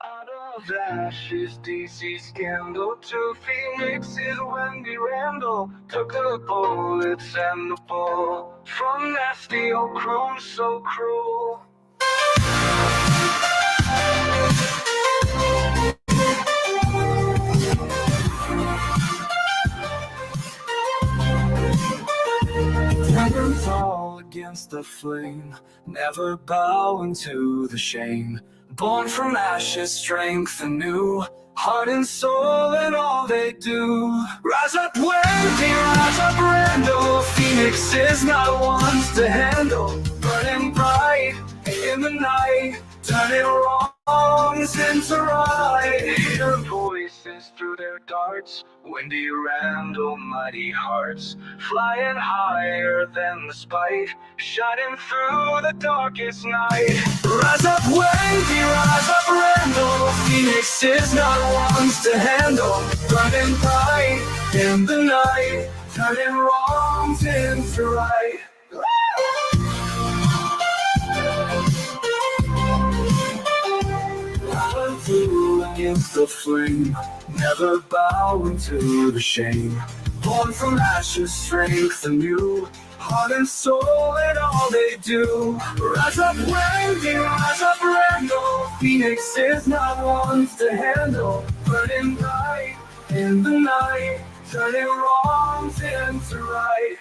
Out of ashes, DC scandal. Two phoenixes, Wendy Randall. Took the bullets and the bull from nasty old croon so cruel. Standing tall against the flame, never bowing to the shame. Born from ashes, strength anew, heart and soul in all they do. Rise up, Wendy, rise up, Randall. Phoenix is not ones to handle. Burning bright in the night, turning wrongs into right. Hear voices through their darts, Wendy Randall, mighty hearts, flying higher than the spite, shining through the darkest night. Rise up, Wendy, rise up, Randall. Phoenix is not ones to handle. Burning bright in the night, turning wrongs into right. Through against the flame, never bowing to the shame. Born from ashes, strength anew, heart and soul in all they do. Rise up, Wendy, rise up, Randall. Phoenix is not ones to handle. Burning bright in the night, turning wrongs into right.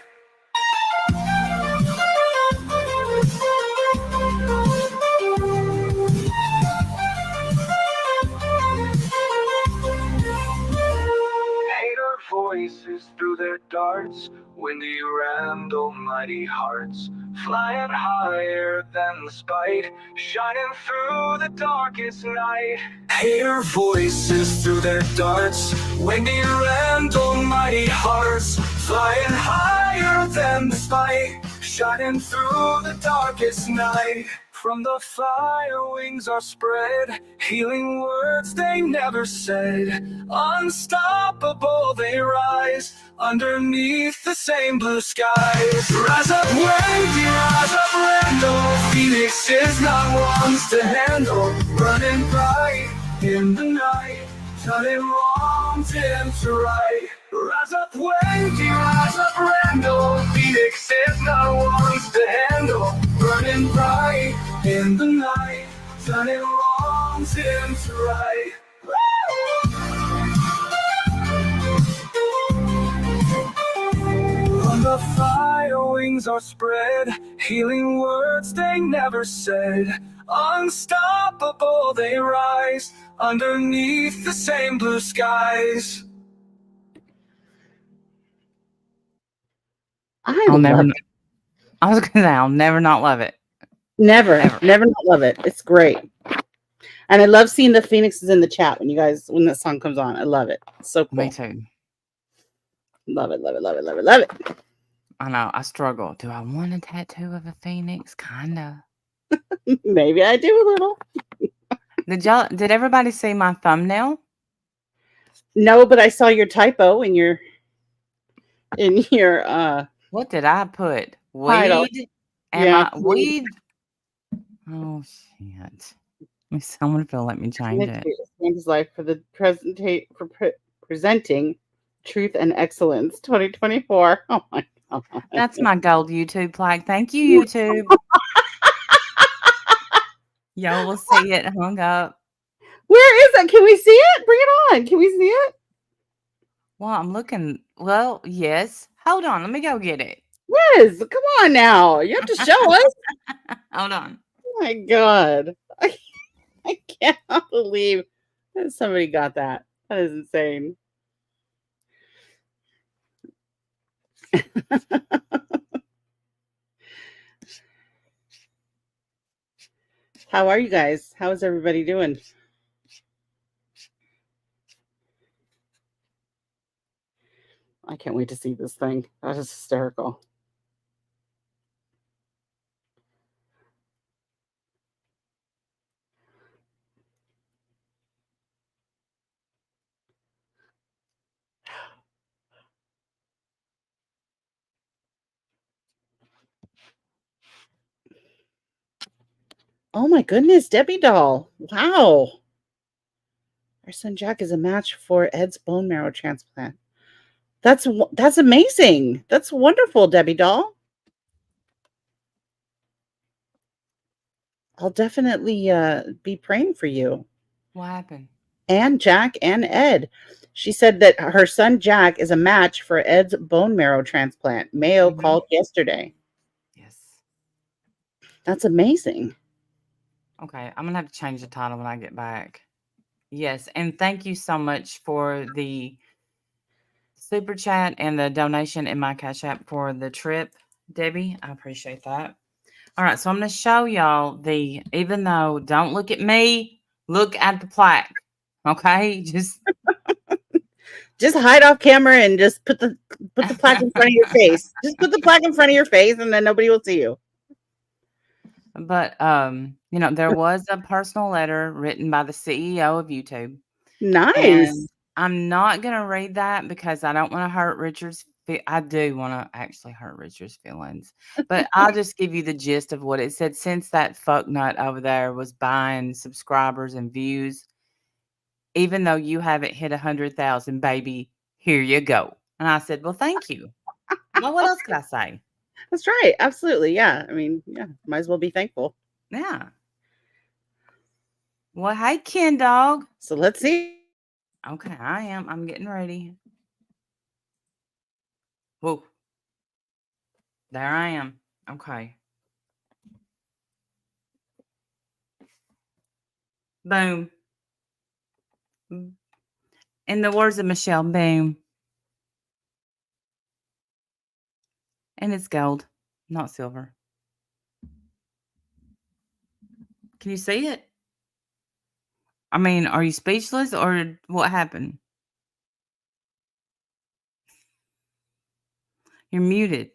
Voices through their darts, Wendy Randall, mighty hearts, flying higher than the spite, shining through the darkest night. Hear voices through their darts, Wendy Randall, mighty hearts, flying higher than the spite, shining through the darkest night. From the fire wings are spread, healing words they never said. Unstoppable they rise, underneath the same blue skies. Rise up, Wendy, rise up, Randall. Phoenix is not ones to handle. Burning bright in the night, turning wrongs into right. Rise up, Wendy, rise up, Randall. Phoenix is not ones to handle. Burning bright in the night, turning wrongs into right. On the fire wings are spread, healing words they never said. Unstoppable they rise, underneath the same blue skies. I'll never not love it. Never not love it. It's great. And I love seeing the phoenixes in the chat when that song comes on. I love it. It's so cool. Me too. Love it, love it, love it, love it, love it. I know. I struggle. Do I want a tattoo of a phoenix? Kinda. Maybe I do a little. Did everybody see my thumbnail? No, but I saw your typo in your what did I put? Weed? Weed? Oh shit. Someone let me change it. His life for the presenting truth and excellence 2024. Oh my god. That's my gold YouTube plaque. Thank you, YouTube. Y'all will see it hung up. Where is it? Can we see it? Bring it on. Can we see it? Well, I'm looking. Well, yes. Hold on. Let me go get it. Yes. Come on now. You have to show us. Hold on. Oh my god. I cannot believe that somebody got that. That is insane. How are you guys? How is everybody doing? I can't wait to see this thing. That is hysterical. Oh my goodness, Debbie doll. Wow. Our son Jack is a match for Ed's bone marrow transplant. That's amazing. That's wonderful, Debbie doll. I'll definitely be praying for you What happened? and Jack and Ed. She said that her son Jack is a match for Ed's bone marrow transplant. Mayo Hmm. called yesterday. Yes. That's amazing. Okay, I'm gonna have to change the title when I get back. Yes, and thank you so much for the super chat and the donation in my Cash App for the trip, Debbie. I appreciate that. All right, so I'm going to show y'all even though don't look at me, look at the plaque. Okay, Just hide off camera and just put the plaque in front of your face. Just put the plaque in front of your face, and then nobody will see you. But there was a personal letter written by the CEO of YouTube. Nice. And I'm not gonna read that because I don't want to hurt Richard's. I do want to actually hurt Richard's feelings, but I'll just give you the gist of what it said. Since that fuck nut over there was buying subscribers and views, even though you haven't hit 100,000, baby, here you go. And I said, well, thank you. Well, what else could I say? That's right. Absolutely. Yeah. I mean, yeah, might as well be thankful. Yeah. Well, hey, Ken dog. So let's see. Okay, I am. I'm getting ready. Whoa. There I am. Okay. Boom. In the words of Michelle, boom. And it's gold, not silver. Can you see it? I mean, are you speechless or what happened? You're muted.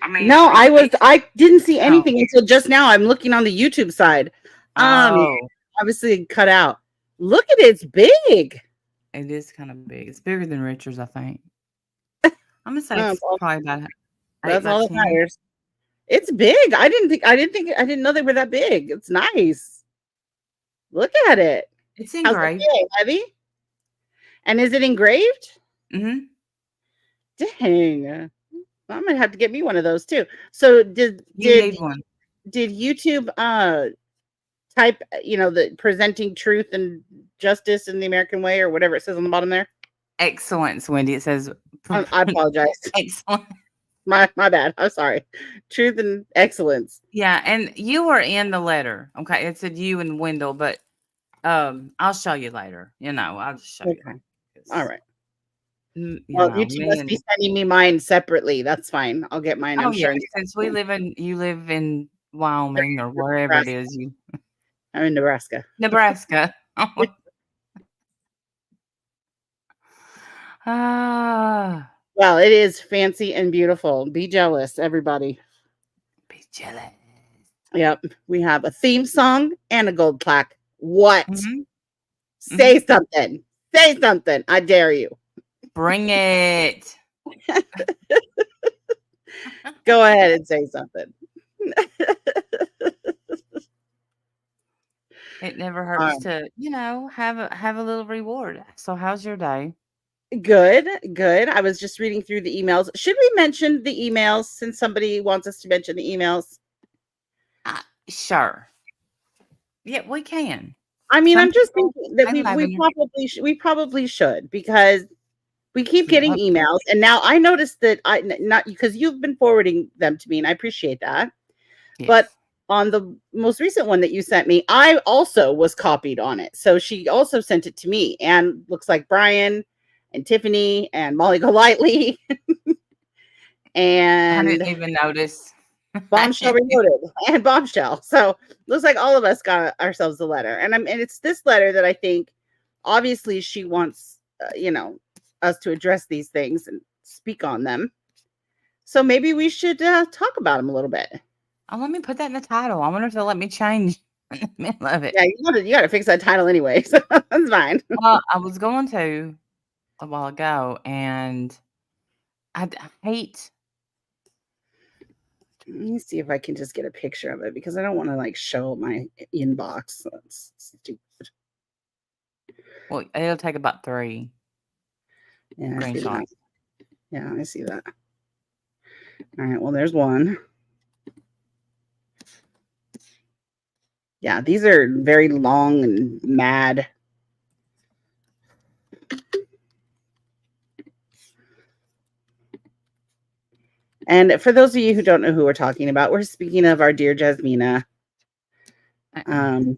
No, I didn't see Oh. anything until just now. I'm looking on the YouTube side. Oh. Obviously cut out. Look at it, it's big. It is kind of big. It's bigger than Richard's, I think. I'm gonna say it's Well, probably about 8 that's by all that 10. matters. It's big. I didn't know they were that big. It's nice. Look at it. It's How's it engraved. feel, Heavy? And is it engraved? Mm-hmm. Dang. I'm gonna have to get me one of those too. So You need one. did YouTube type the presenting truth and justice in the American way or whatever it says on the bottom there? Excellence, Wendy. It says I apologize. excellent. My bad. I'm sorry. Truth and excellence. Yeah, and you were in the letter. Okay, it said you and Wendell, but I'll show you later. I'll just show you. Okay. All right. You Well, know, YouTube me must and be sending me mine separately. That's fine. I'll get mine. I'm oh yeah, sure. since you live in Wyoming or wherever it Nebraska. is, I'm in Nebraska. Nebraska. Ah, Well, it is fancy and beautiful. Be jealous, everybody. be jealous. Yep. We have a theme song and a gold plaque. What? Mhm. Say something. Say something. I dare you. Bring it. Go ahead and say something. It never hurts to, have a little reward. So how's your day? Good, good. I was just reading through the emails. Should we mention the emails since somebody wants us to mention the emails? Sure. Yeah, we can. I mean, Some I'm just people thinking that and Lavender. we probably should because we keep getting Yep. emails, and now I noticed that not because you've been forwarding them to me, and I appreciate that. But Yes. on the most recent one that you sent me, I also was copied on it. So she also sent it to me, and looks like Brian and Tiffany and Molly Golightly I and didn't even notice. Bombshell Reloaded and Bombshell. So looks like all of us got ourselves a letter, and it's this letter that I think obviously she wants us to address these things and speak on them. So maybe we should talk about them a little bit. Oh, let me put that in the title. I wonder if they'll let me change in the middle of it. Yeah, you gotta fix that title anyway. So that's fine. Well, I was going to a while ago, and I hate. Let me see if I can just get a picture of it because I don't want to show my inbox. That's stupid. Well, it'll take about 3 Yeah, I see that. screenshots. Yeah, I see that. All right, well, there's one. Yeah, these are very long and mad. And for those of you who don't know who we're talking about, we're speaking of our dear Jasmina. Um,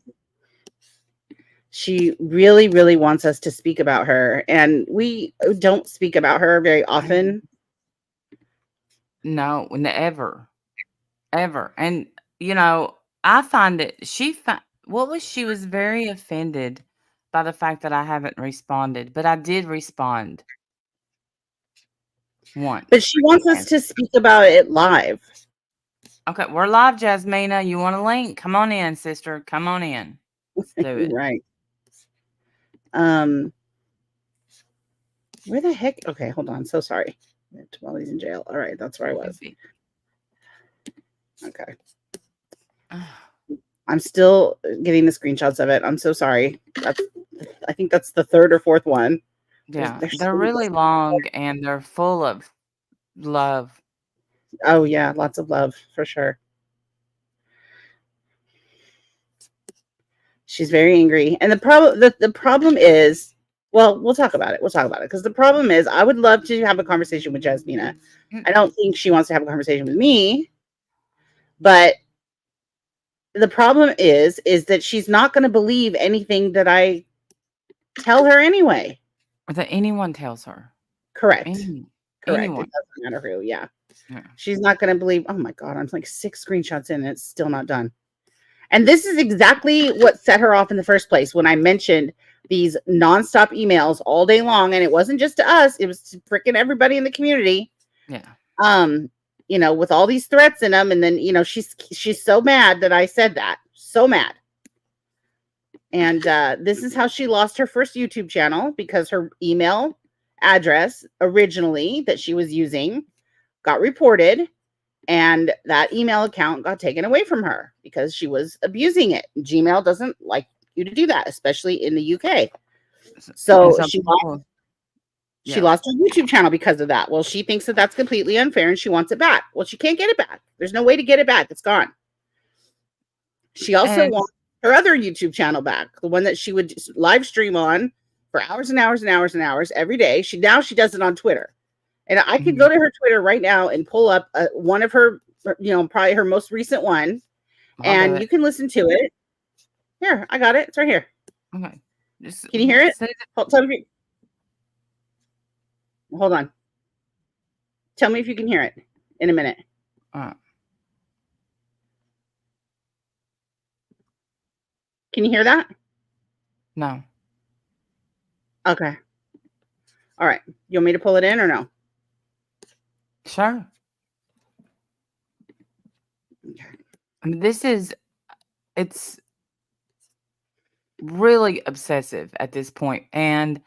she really, really wants us to speak about her, and we don't speak about her very often. No, never, ever. And I find it. What was she was very offended by the fact that I haven't responded, but I did respond once. But she wants us to speak about it live. Okay, we're live, Jasmina. You want a link? Come on in, sister. Come on in. Let's do it. Right. Where the heck? Okay, hold on. So sorry. While he's in jail. All right, that's where I was. Okay. I'm still getting the screenshots of it. I'm so sorry. I think that's the third or fourth one. Yeah, they're really long and they're full of love. Oh yeah, lots of love for sure. She's very angry, and the problem is, well, we'll talk about it. We'll talk about it because the problem is, I would love to have a conversation with Jasmina. I don't think she wants to have a conversation with me, but the problem is that she's not going to believe anything that I tell her anyway. Or that anyone tells her. Correct. Anyone. It doesn't matter who. Yeah. She's not going to believe. Oh my God, I'm like 6 screenshots in and it's still not done. And this is exactly what set her off in the first place when I mentioned these nonstop emails all day long. And it wasn't just to us, it was to freaking everybody in the community. Yeah. With all these threats in them. And then, she's so mad that I said that. So mad. And this is how she lost her first YouTube channel, because her email address originally that she was using got reported. And that email account got taken away from her because she was abusing it. Gmail doesn't like you to do that, especially in the UK. So she lost her YouTube channel because of that. Well, she thinks that that's completely unfair and she wants it back. Well, she can't get it back. There's no way to get it back. It's gone. She also wants her other YouTube channel back, the one that she would live stream on for hours and hours and hours and hours every day. She does it on Twitter. And I could go to her Twitter right now and pull up one of her, probably her most recent one. And you can listen to it. Here, I got it. It's right here. Okay. Can you hear it? Hold on. Tell me if you can hear it in a minute. Can you hear that? No. Okay. All right. You want me to pull it in or no? Sure. Okay. I mean, it's really obsessive at this point, and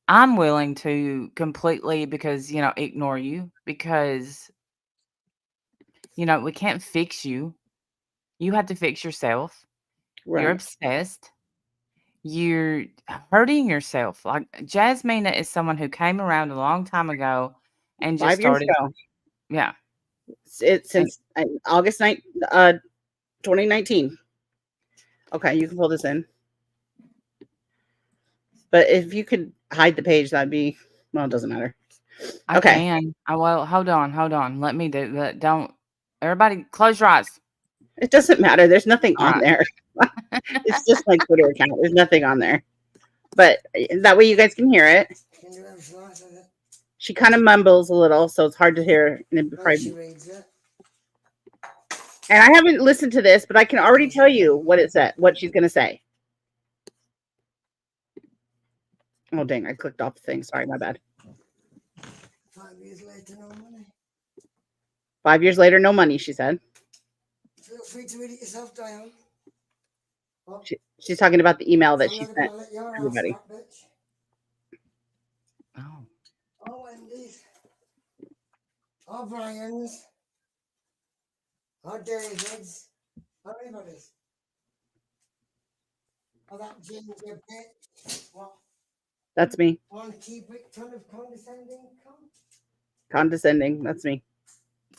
I'm willing to completely ignore you because we can't fix you. You have to fix yourself. Right. You're obsessed. You're hurting yourself. Like Jasmina is someone who came around a long time ago and just 5 years started. ago. Yeah. It's since August 9th, 2019. Okay, you can pull this in. But if you could hide the page, that'd be, well, it doesn't matter. I can. Well, hold on. Let me do that. Don't everybody close your eyes. It doesn't matter. There's nothing on there. It's just my Twitter account. There's nothing on there. But that way you guys can hear it. She kind of mumbles a little, so it's hard to hear. And I haven't listened to this, but I can already tell you what it said, what she's going to say. Oh, dang. I clicked off the thing. Sorry, my bad. 5 years later, no money. 5 years later, no money, she said. Feel free to read it yourself, Diane. She's talking about the email that she sent everybody. Oh, Wendy's. Oh, Brian's. Oh, David's. Oh, everybody's. Oh, that ginger bitch. What? That's me. One cubic ton of condescending cunt. Condescending. That's me.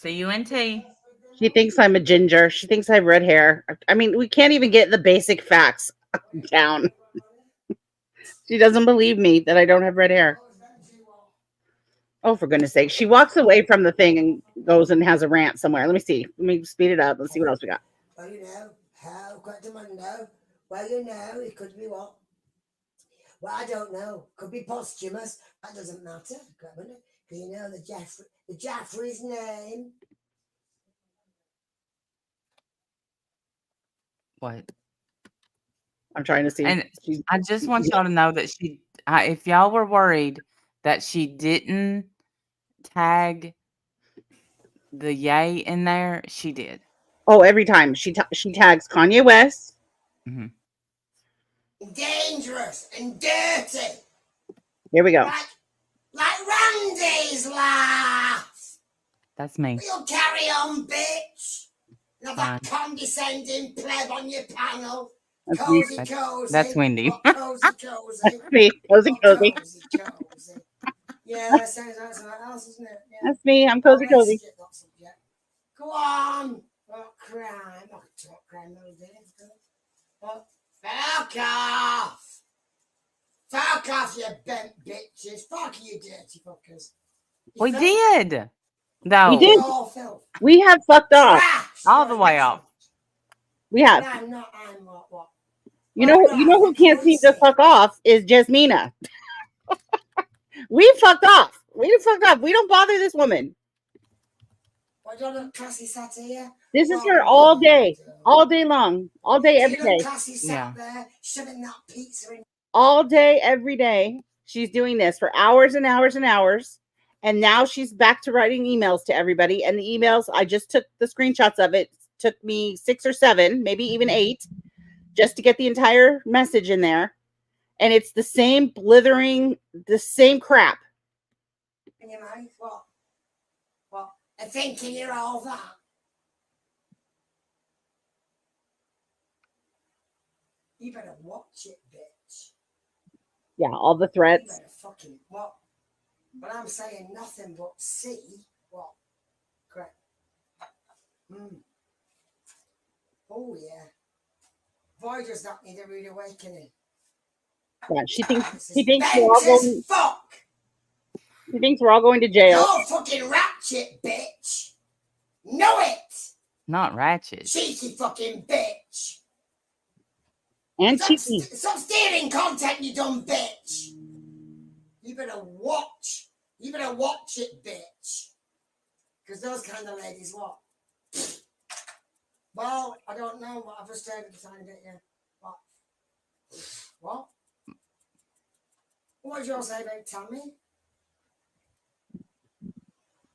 CUNT. She thinks I'm a ginger. She thinks I have red hair. I mean, we can't even get the basic facts down. She doesn't believe me that I don't have red hair. Oh, for goodness sake. She walks away from the thing and goes and has a rant somewhere. Let me see. Let me speed it up. Let's see what else we got. Well, you know, how got the man know? Well, you know, it could be what? Well, I don't know. Could be posthumous. That doesn't matter. Because you know the Jaffrey's name. What? I'm trying to see. And I just want y'all to know that if y'all were worried that she didn't tag the yay in there, she did. Oh, every time she tags Kanye West. Mm-hmm. Dangerous and dirty. Here we go. Like Randy's laugh. That's me. You'll carry on, bitch. Not that condescending pleb on your panel. Cozy. That's Wendy. Cozy. That's me. Cozy. Yeah, that sounds like something else, isn't it? Yeah. That's me. I'm cozy. Go on. What crime? I can talk crime those days. Fuck off. Fuck off, you bent bitches. Fuck you, dirty fuckers. We did. No. We did. We have fucked off. All the way off. We have. I'm what? You know who can't seem to fuck off is Jasmina. We fucked off. We don't bother this woman. What do you look classy sat here? This is her all day long, all day every day. Sat there, shoving that pizza in. All day every day. She's doing this for hours and hours and hours. And now she's back to writing emails to everybody. And the emails, I just took the screenshots of it. Took me 6 or 7, maybe even 8, just to get the entire message in there. And it's the same blithering, the same crap. In your mouth? What? I thinking you're all that. You better watch it, bitch. Yeah, all the threats. You better fucking what? But I'm saying nothing but see what? Correct. Oh yeah. Boy, does that need a rude awakening. Yeah, she thinks we're all going. Fuck. She thinks we're all going to jail. You're fucking ratchet, bitch. Know it. Not ratchet. Cheeky fucking bitch. And cheeky. Stop stealing content, you dumb bitch. You better watch. You better watch it, bitch. Because those kind of ladies, what? Well, I don't know what I've just heard a tiny bit, yeah. What? What did you all say about Tammy?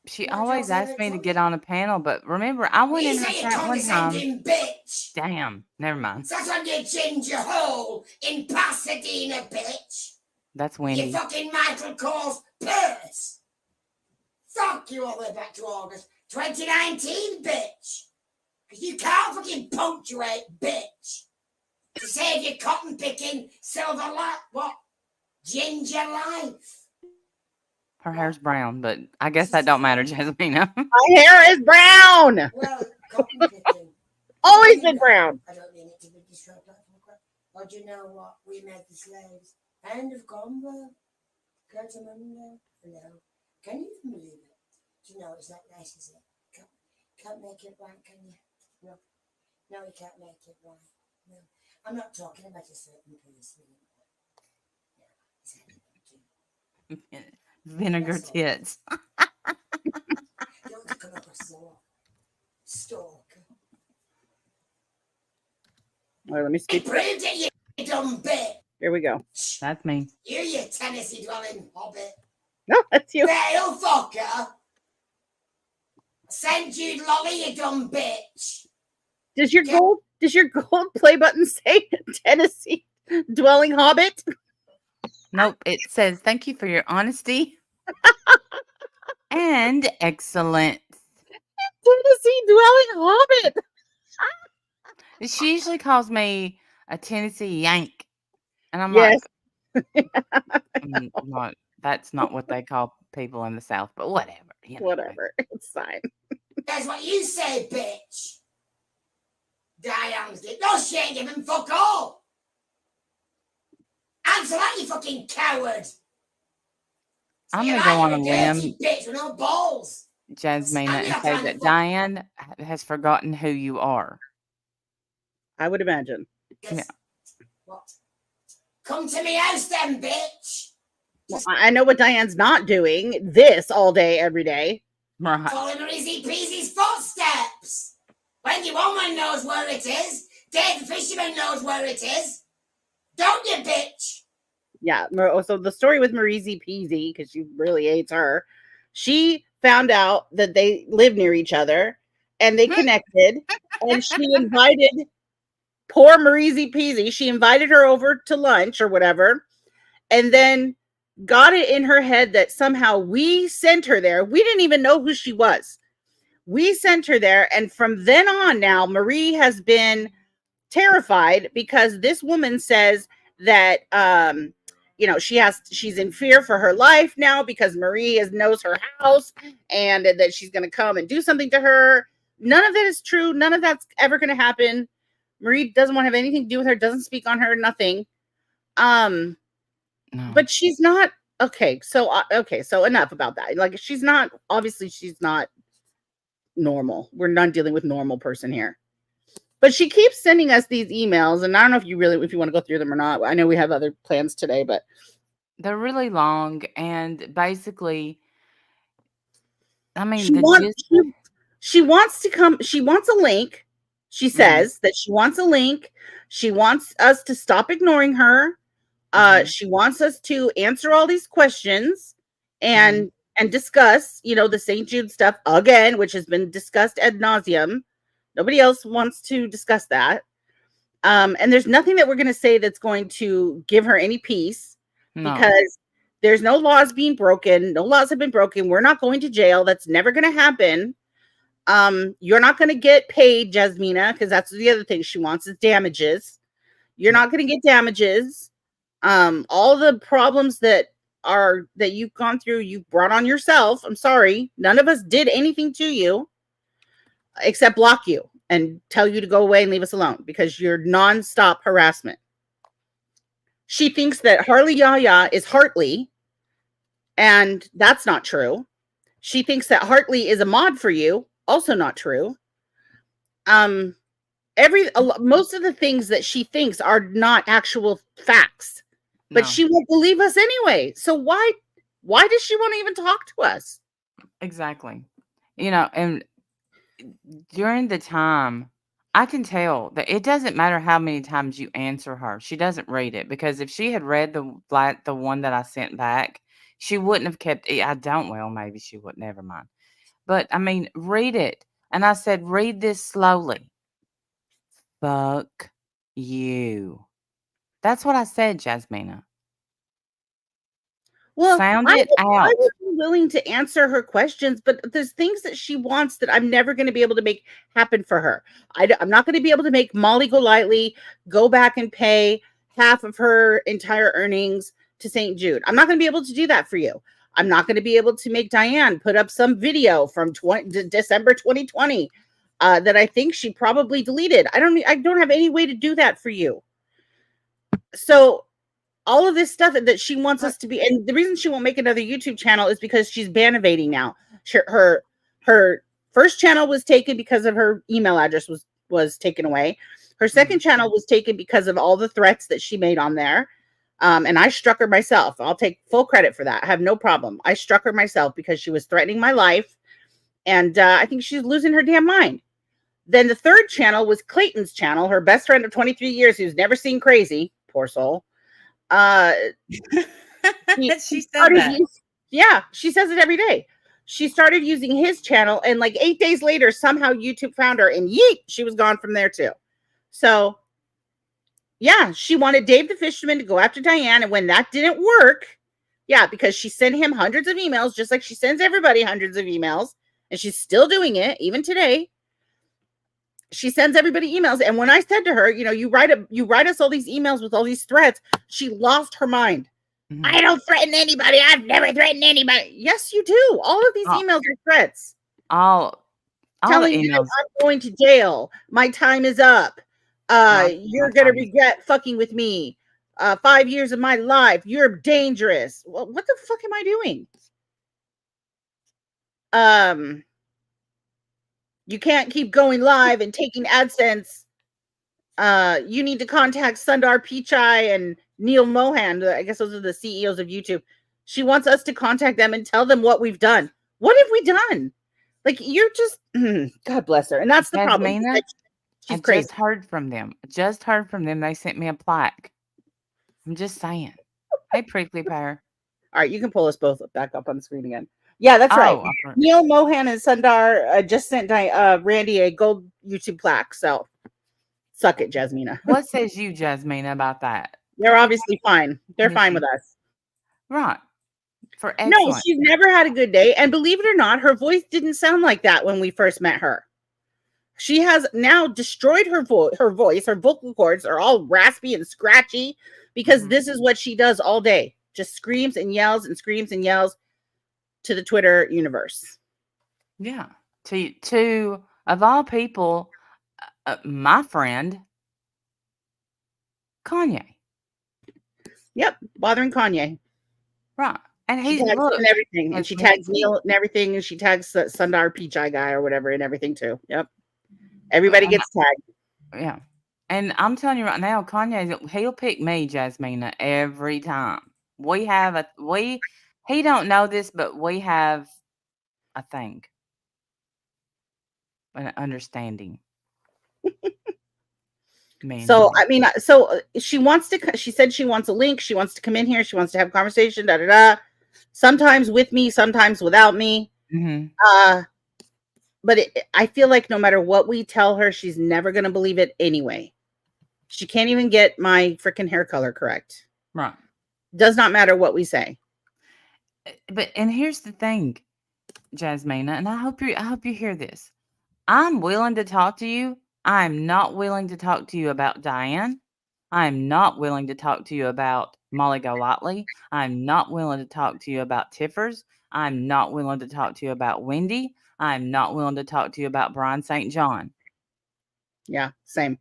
She always asked me to get on a panel, but remember, I went in her chat one time. Bitch. Damn, never mind. That's on your ginger hole in Pasadena, bitch. That's Wendy. You fucking Michael Kors purse. Fuck you all the way back to August 2019, bitch. Because you can't fucking punctuate, bitch. To save your cotton picking, silver light, what? Ginger life. Her hair's brown, but I guess that don't matter, Jasmina. My hair is brown. Well, cotton picking. Always been brown. I don't mean it to be disruptive. Or do you know what? We made the slaves. End of combo. Go to Monday. No. Can you even believe it? Do you know it's not nice, is it? Can't make it right, can you? No. No, you can't make it right. No. I'm not talking about a certain person. Yeah. Vinegar tits. Don't come up a stalker. All right, let me speak. Proved it, you dumb bitch. Here we go. That's me. You Tennessee dwelling hobbit. No, that's you. Fail fucker. Send you lolly, you dumb bitch. Does your gold play button say Tennessee dwelling hobbit? Nope. It says thank you for your honesty and excellence. Tennessee dwelling hobbit. She usually calls me a Tennessee Yank. And I'm Yes. Not that's not what they call people in the South, but whatever. Whatever. It's fine. That's what you say, bitch. Diane's did. No, she ain't giving fuck all. Answer that, you fucking coward. I'm You're gonna go on like a a dirty limb, bitch with no balls. Jasmina, I'm and not say trying to that fuck. Diane has forgotten who you are. I would imagine. Yeah. What? Come to me house then, bitch. Well, I know what Diane's not doing. This all day, every day. Right. Following her easy peasy's footsteps. Wendy Woman knows where it is. Dave the Fisherman knows where it is. Don't you, bitch? Yeah. So the story with Mareezy Peasy, because she really hates her, she found out that they live near each other and they connected, and she invited poor Mareezy Peasy. She invited her over to lunch or whatever, and then got it in her head that somehow we sent her there. We didn't even know who she was. We sent her there, and from then on, now Marie has been terrified because this woman says that she's in fear for her life now because Marie knows her house and that she's going to come and do something to her. None of that is true. None of that's ever going to happen. Marie doesn't want to have anything to do with her, doesn't speak on her, nothing. No. But she's not okay. So enough about that. Like, she's not normal. We're not dealing with normal person here. But she keeps sending us these emails, and I don't know if you want to go through them or not. I know we have other plans today, but they're really long, and basically, I mean, she wants to come. She wants a link. She says that she wants a link. She wants us to stop ignoring her. She wants us to answer all these questions and discuss, the St. Jude stuff again, which has been discussed ad nauseum. Nobody else wants to discuss that. And there's nothing that we're going to say that's going to give her any peace because there's no laws being broken. No laws have been broken. We're not going to jail. That's never going to happen. You're not going to get paid, Jasmina, because that's the other thing she wants is damages. You're not going to get damages. All the problems that you've gone through, you brought on yourself. I'm sorry. None of us did anything to you except block you and tell you to go away and leave us alone because you're nonstop harassment. She thinks that Harley Yaya is Hartley, and that's not true. She thinks that Hartley is a mod for you, also not true. Most of the things that she thinks are not actual facts, but she won't believe us anyway. So why does she want to even talk to us? Exactly. And during the time, I can tell that it doesn't matter how many times you answer her. She doesn't read it, because if she had read the one that I sent back, she wouldn't have kept it. Maybe she would. Never mind. But I mean, read it. And I said, read this slowly. Fuck you. That's what I said, Jasmina. Well, sound it out. I would be willing to answer her questions, but there's things that she wants that I'm never going to be able to make happen for her. I'm not going to be able to make Molly Golightly go back and pay half of her entire earnings to St. Jude. I'm not going to be able to do that for you. I'm not going to be able to make Diane put up some video from December 2020 that I think she probably deleted. I don't have any way to do that for you. So all of this stuff that she wants us to be, and the reason she won't make another YouTube channel is because she's ban evading now. Her first channel was taken because of her email address was taken away. Her second channel was taken because of all the threats that she made on there. And I struck her myself. I'll take full credit for that. I have no problem. I struck her myself because she was threatening my life. And I think she's losing her damn mind. Then the third channel was Clayton's channel, her best friend of 23 years who's never seen crazy. Poor soul. She said that. Yeah, she says it every day. She started using his channel, and like 8 days later, somehow YouTube found her, and yeet, she was gone from there too. So, yeah, she wanted Dave the Fisherman to go after Diane, and when that didn't work, because she sent him hundreds of emails, just like she sends everybody hundreds of emails, and she's still doing it even today. she sends everybody emails. And when I said to her, you write us all these emails with all these threats, she lost her mind. Mhm. I don't threaten anybody. I've never threatened anybody. Yes, you do. All of these Oh. emails are threats. All the Telling you emails. I'm going to jail. My time is up. You're gonna regret fucking with me. 5 years of my life. You're dangerous. Well, what the fuck am I doing? You can't keep going live and taking AdSense. You need to contact Sundar Pichai and Neil Mohan. I guess those are the CEOs of YouTube. She wants us to contact them and tell them what we've done. What have we done? Like, you're just, God bless her. And that's the problem. Jasmina, She's I crazy. just heard from them. They sent me a plaque. I'm just saying. Hey, prickly pear. All right, you can pull us both back up on the screen again. Yeah, that's right. Neil Mohan and Sundar just sent Randy a gold YouTube plaque. So, suck it, Jasmina. What says you, Jasmina, about that? They're obviously fine. They're fine with us. Right. For excellent. No, she's never had a good day. And believe it or not, her voice didn't sound like that when we first met her. She has now destroyed her voice. Her vocal cords are all raspy and scratchy because this is what she does all day. Just screams and yells to the Twitter universe. Yeah. To of all people, my friend, Kanye. Yep. Bothering Kanye. Right. And he tags and everything. And she tags Neil and everything. And she tags Sundar Pichai guy or whatever and everything too. Yep. Everybody gets tagged. Yeah. And I'm telling you right now, Kanye, he'll pick me, Jasmina, every time. He don't know this, but we have a thing. An understanding. So, I mean, she said she wants a link. She wants to come in here. She wants to have a conversation, sometimes with me, sometimes without me. Mm-hmm. But I feel like no matter what we tell her, she's never going to believe it anyway. She can't even get my freaking hair color correct. Right. Does not matter what we say. And here's the thing, Jasmina, and I hope you hear this. I'm willing to talk to you. I'm not willing to talk to you about Diane. I'm not willing to talk to you about Molly Golightly. I'm not willing to talk to you about Tiffers. I'm not willing to talk to you about Wendy. I'm not willing to talk to you about Brian St. John. Yeah, same.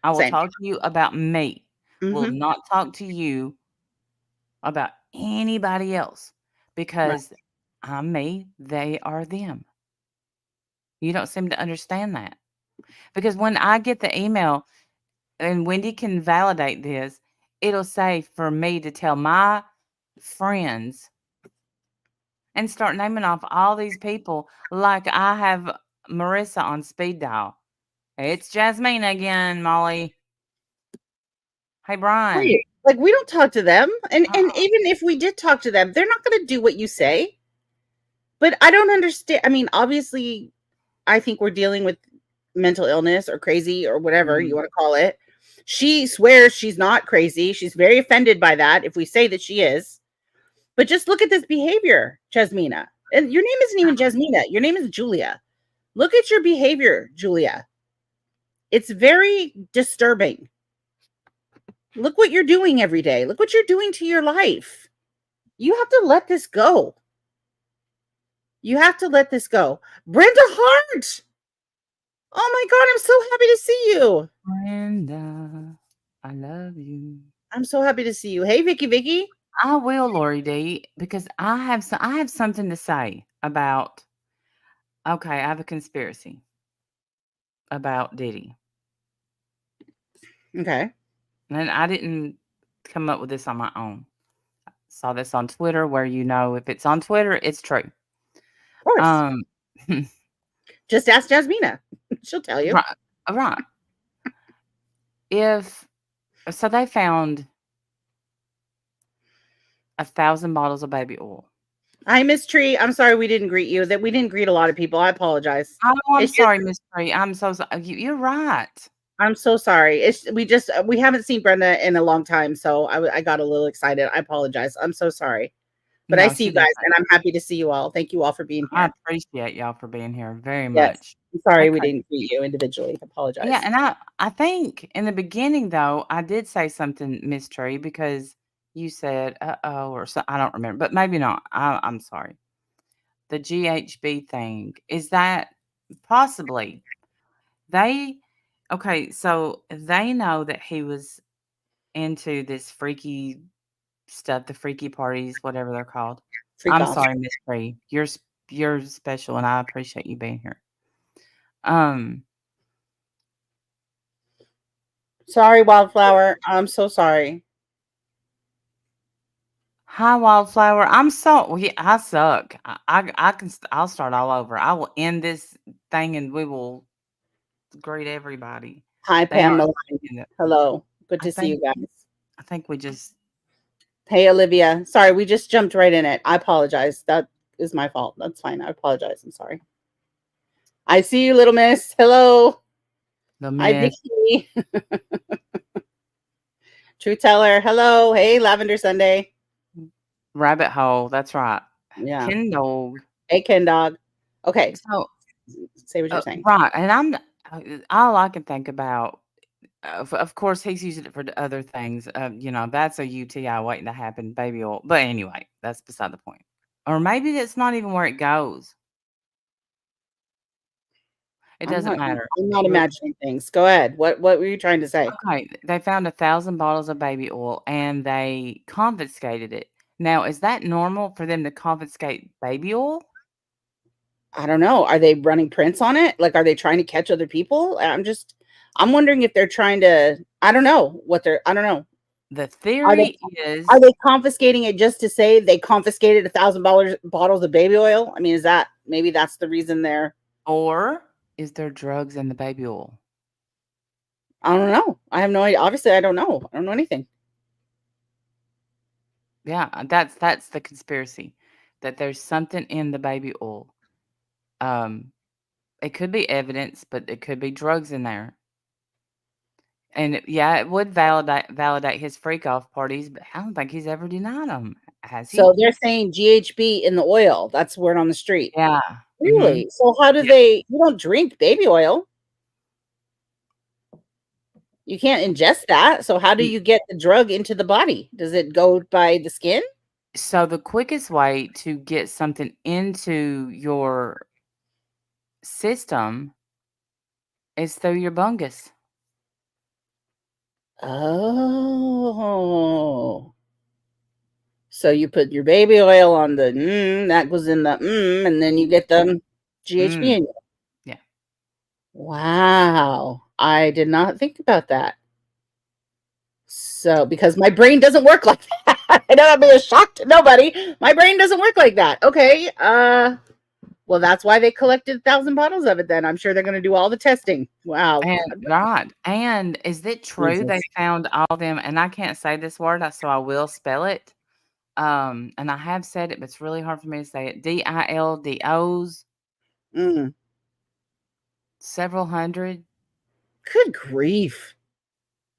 I will talk to you about me. Mm-hmm. Will not talk to you about anybody else because I'm me, they are them. You don't seem to understand that. Because when I get the email, and Wendy can validate this, it'll say for me to tell my friends and start naming off all these people like I have Marissa on speed dial. It's Jasmine again, Molly. Hey, Brian. Right. Like, we don't talk to them. And even if we did talk to them, they're not going to do what you say. But I don't understand. I mean, obviously, I think we're dealing with mental illness or crazy or whatever you want to call it. She swears she's not crazy. She's very offended by that if we say that she is. But just look at this behavior, Jasmina. And your name isn't even Jasmina. Your name is Julia. Look at your behavior, Julia. It's very disturbing. Look what you're doing every day. Look what you're doing to your life. You have to let this go. You have to let this go. Brenda Hart. Oh my God, I'm so happy to see you. Brenda, I love you. I'm so happy to see you. Hey, Vicky. I will, Lori D, because I have something to say about. Okay, I have a conspiracy about Diddy. Okay. And I didn't come up with this on my own. I saw this on Twitter, where if it's on Twitter, it's true. Of course. Just ask Jasmina. She'll tell you. Right. So they found 1,000 bottles of baby oil. Hi, Miss Tree. I'm sorry we didn't greet you. That we didn't greet a lot of people. I apologize. Oh, I'm sorry, Miss Tree. I'm so sorry. You're right. I'm so sorry. We haven't seen Brenda in a long time, so I got a little excited. I apologize. I'm so sorry. But I No, see she you guys, doesn't. and I'm happy to see you all. Thank you all for being I here. appreciate y'all for being here very Yes. much. I'm sorry we Okay. didn't greet you individually. I Yeah, apologize. and I think in the beginning though, I did say something, Miss Tree, because you said uh-oh or so I don't remember, but maybe not. I'm sorry. The GHB thing, is that possibly they okay, so they know that he was into this freaky stuff, the freaky parties, whatever they're called. Freak I'm off. sorry, Miss Tree. You're special and I appreciate you being here. Um Sorry, Wildflower. I'm so sorry. Hi, Wildflower. I'm so well, yeah, I suck. I can I'll start all over. I will end this thing and we will greet everybody. Hi, They are Pamela. in it. Hello. Good I to see think you guys. I think we just Hey, Olivia. Sorry, we just jumped right in it. I apologize. That is my fault. That's fine. I apologize. I'm sorry. I see you, little miss. Hello. the Hi, miss Vicky. True Teller. Hello. Hey, Lavender Sunday. rabbit hole. That's right. Yeah. Kindle. Hey, Ken Dog. Okay. So Say what you're saying. right, and all I can think about. Of course, he's using it for the other things. That's a UTI waiting to happen, baby oil. But anyway, that's beside the point. Or maybe that's not even where it goes. It I'm doesn't not. matter. I'm not imagining things. Go ahead. What were you trying to say? Okay, they found 1,000 bottles of baby oil and they confiscated it. Now, is that normal for them to confiscate baby oil? I don't know. Are they running prints on it? Like, are they trying to catch other people? I'm wondering if they're trying to. I don't know what they're. I don't know. The Are they theory are is, they confiscating it just to say they confiscated $1,000 bottles of baby oil? I mean, is that maybe that's the reason they're. or is there drugs in the baby oil? I don't know. I have no idea. Obviously, I don't know. I don't know anything. Yeah, that's the conspiracy, that there's something in the baby oil. Um, it could be evidence, but it could be drugs in there. And yeah, it would validate his freak off parties, but I don't think he's ever denied them, has So he? they're saying GHB in the oil. That's word on the street. Yeah. Mhm. Really? So how do Yeah. they? You don't drink baby oil. You can't ingest that. So how do Mm, you get the drug into the body? Does it go by the skin? so the quickest way to get something into your system is through your bungus. Oh. So you put your baby oil on the that goes in the and then you get the GHB Mm, in you. yeah. Wow. I did not think about that. So because my brain doesn't work like that. I know that'd be a shock to nobody. My brain doesn't work like that. Okay. Well, that's why they collected 1,000 bottles of it then. I'm sure they're going to do all the testing. Wow. And God, right. And is it true they Jesus. found all them, and I can't say this word, so I will spell it. And I have said it, but it's really hard for me to say it. DILDOs, Mm. several hundred. Good grief.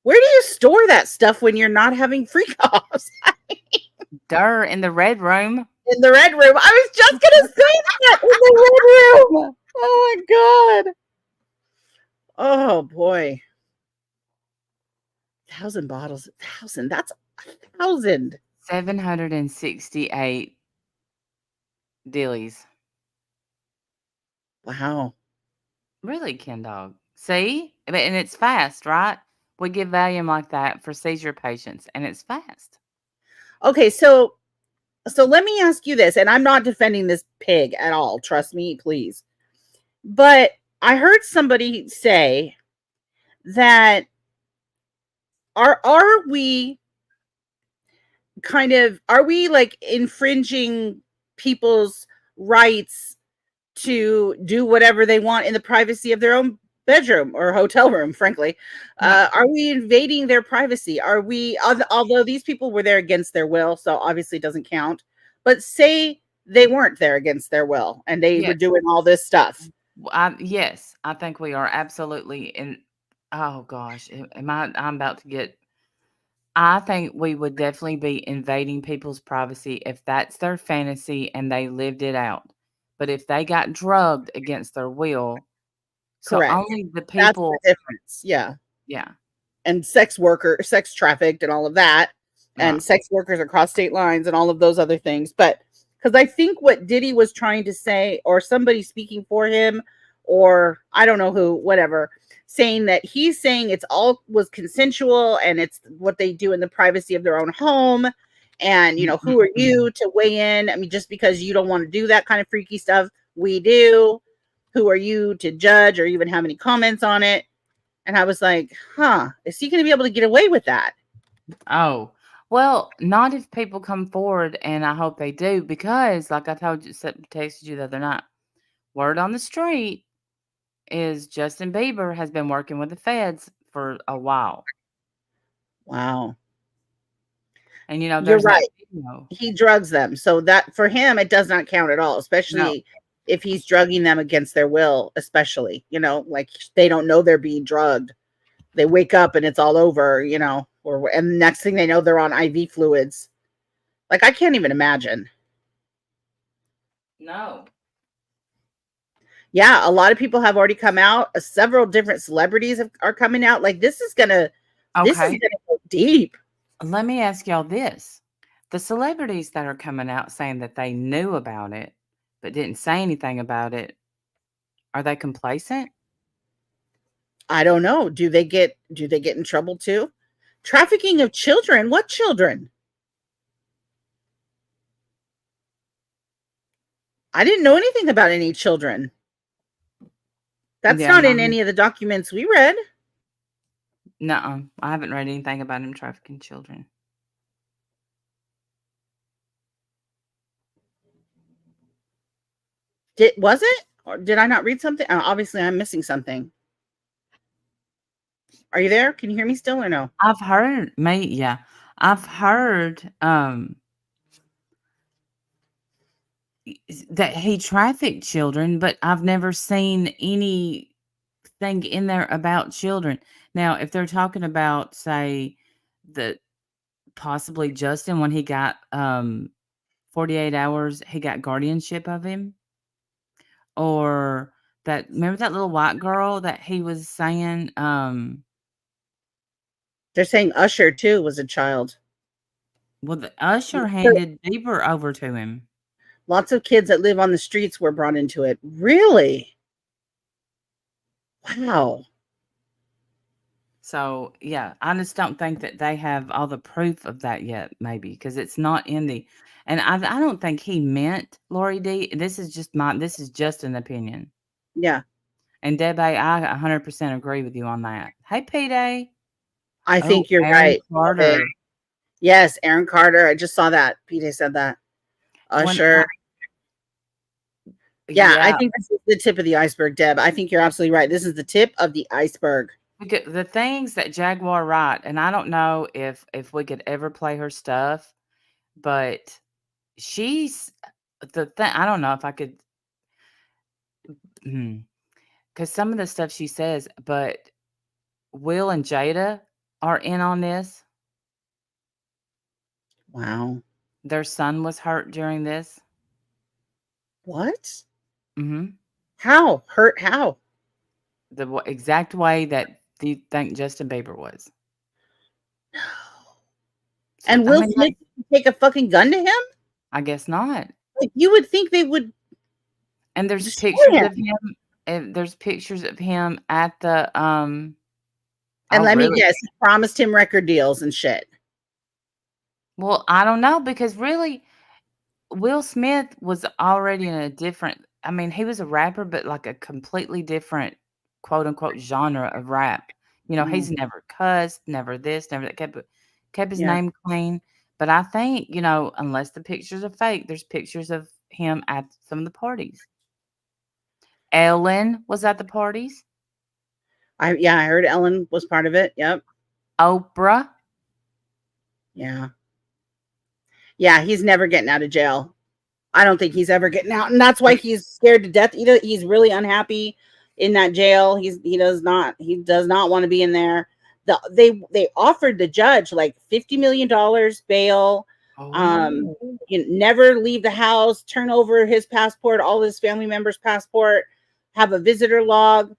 Where do you store that stuff when you're not having freak offs? In the red room. In the red room. I was just gonna say that in the red room. Oh my god. Oh boy. 1,000 bottles. 1,000. That's 1,000. 768 dillies. Wow. Really, Ken Dog. See? And it's fast, right? We give Valium like that for seizure patients, and it's fast. Okay, so let me ask you this, and I'm not defending this pig at all. Trust me, please. But I heard somebody say that are we are we like infringing people's rights to do whatever they want in the privacy of their own bedroom or hotel room, frankly? No, Are we invading their privacy? Are we, although these people were there against their will, so obviously it doesn't count, but say they weren't there against their will and they were yes. doing all this stuff. Yes, I think we are absolutely in. Oh gosh, I'm about to get. I think we would definitely be invading people's privacy if that's their fantasy and they lived it out. But if they got drugged against their will, so Correct. only the That's the people, difference. Yeah. yeah, And sex trafficked and all of that, right, and sex workers across state lines and all of those other things. But because I think what Diddy was trying to say, or somebody speaking for him, or I don't know who, whatever, saying that he's saying it's all was consensual and it's what they do in the privacy of their own home. And, who are you to weigh in? I mean, just because you don't want to do that kind of freaky stuff, we do. Who are you to judge or even have any comments on it? And I was like, huh, is he going to be able to get away with that? oh, well, not if people come forward, and I hope they do, because like I told you, texted you the other night, word on the street is Justin Bieber has been working with the feds for a while. Wow. And You're there's that right. video. He drugs them. So that for him, it does not count at all, No, especially if he's drugging them against their will, especially, like they don't know they're being drugged. They wake up and it's all over, and the next thing they know, they're on IV fluids. Like, I can't even imagine. no. Yeah, a lot of people have already come out. Several different celebrities are coming out. Like, this is gonna Okay. go deep. Let me ask y'all this. The celebrities that are coming out saying that they knew about it but didn't say anything about it, are they complacent? I don't know. Do they get in trouble too? Trafficking of children? What children? I didn't know anything about any children. That's Yeah, not in any of the documents we read. nuh-uh. I haven't read anything about him trafficking children. Was it? Or did I not read something? Obviously, I'm missing something. Are you there? Can you hear me still or no? I've heard I've heard that he trafficked children, but I've never seen anything in there about children. Now, if they're talking about, say, the possibly Justin when he got 48 hours, he got guardianship of him, or that remember that little white girl that he was saying They're saying Usher too was a child. well, the usher handed Bieber over to him. Lots of kids that live on the streets were brought into it. Really? Wow. So, yeah, I just don't think that they have all the proof of that yet, maybe, because it's not in the and I don't think he meant Lori D. This is just an opinion. Yeah. And Deb, I 100% agree with you on that. Hey, P-Day. I Oh, think you're Aaron right. Carter. Yes, Aaron Carter. I just saw that. PJ said that. When Usher. Yeah, I yeah, think this is the tip of the iceberg, Deb. I think you're absolutely right. This is the tip of the iceberg. the things that Jaguar write, and I don't know if we could ever play her stuff, but she's the thing. I don't know if I could, because some of the stuff she says, but Will and Jada are in on this. Wow. Their son was hurt during this. What? Hmm. How? Hurt how? The exact way that you think Justin Bieber was. So, And I Will mean, Smith take a fucking gun to him? I guess not. Like, you would think they would And there's destroy pictures him. of him. And there's pictures of him at the And oh, let me really? guess, he promised him record deals and shit. Well, I don't know, because really Will Smith was already in a different, I mean, he was a rapper, but like a completely different quote unquote genre of rap. He's never cussed, never this, never that, kept his Yeah. name clean. But I think, unless the pictures are fake, there's pictures of him at some of the parties. Ellen was at the parties. I heard Ellen was part of it. Yep. Oprah. Yeah. Yeah, he's never getting out of jail. I don't think he's ever getting out, and that's why he's scared to death. He's really unhappy in that jail. He does not want to be in there. they offered the judge like $50 million bail, Oh. never leave the house, turn over his passport, all his family members' passport, have a visitor log,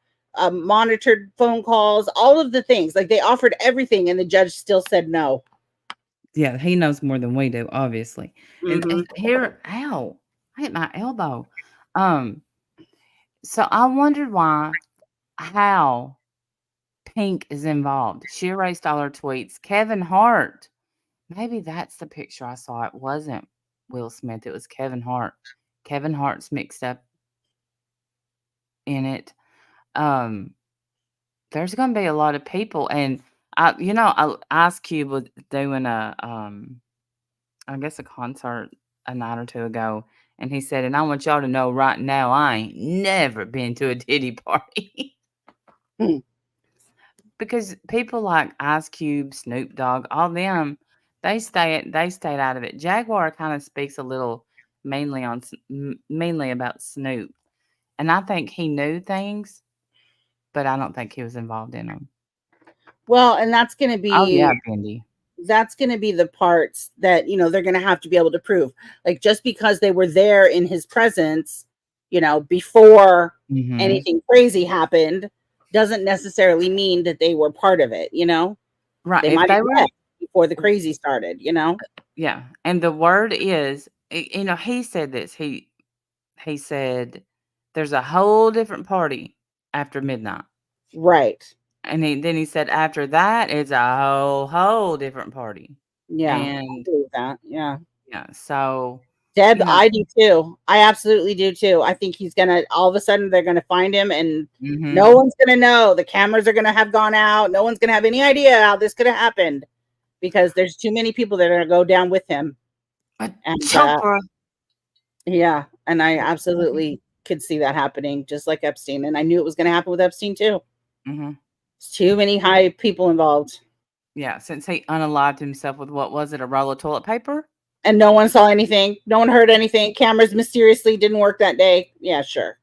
monitored phone calls, all of the things. Like they offered everything, and the judge still said no. Yeah, he knows more than we do, obviously. And Hmm. here, ow, I hit my elbow. Um, so I wondered how Pink is involved. She erased all her tweets. Kevin Hart. Maybe that's the picture I saw. It wasn't Will Smith. It was Kevin Hart. Kevin Hart's mixed up in it. Um, there's gonna be a lot of people, and Ice Cube was doing I guess a concert a night or two ago, and he said, "And I want y'all to know right now, I ain't never been to a Diddy party." Because people like Ice Cube, Snoop Dogg, all them, they stayed out of it. Jaguar kind of speaks a little mainly about Snoop, and I think he knew things, but I don't think he was involved in them. Well, and that's going to Oh be yeah, Bendy. the parts that they're going to have to be able to prove. Like just because they were there in his presence, before Mm-hmm. anything crazy happened, doesn't necessarily mean that they were part of it. Right. They If might have they were, left before the crazy started. yeah. And the word is, he said this. He said, "There's a whole different party after midnight." Right. And then he said, "After that, it's a whole different party." Yeah. I And agree with that. Yeah. yeah, so Deb, you know, I do too. I absolutely do too. I think he's gonna all of a sudden they're gonna find him, and hmm no one's gonna know. The cameras are gonna have gone out. No one's gonna have any idea how this could have happened because there's too many people that are gonna go down with him. a And chopper. yeah, and I absolutely could see that happening, just like Epstein. And I knew it was gonna happen with Epstein too. hmm It's too many high people involved, Yeah, since he unalived himself with what was it, a roll of toilet paper? and no one saw anything. No one heard anything. Cameras mysteriously didn't work that day. Yeah, sure.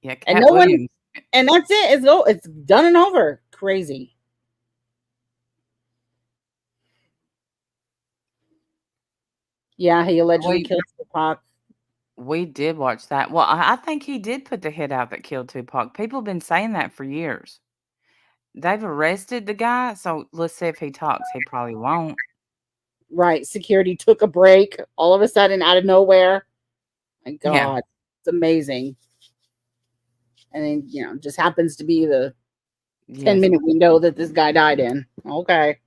Yeah, And Cat no one. Williams. And that's it. It's done and over. Crazy. Yeah, he allegedly We killed Tupac. we did watch that. Well, I think he did put the hit out that killed Tupac. People have been saying that for years. They've arrested the guy, so let's see if he talks. He probably won't. Right. Security took a break all of a sudden out of nowhere. My Yeah. God, it's amazing. And then, just happens to be the Yes. 10-minute window that this guy died in. Okay.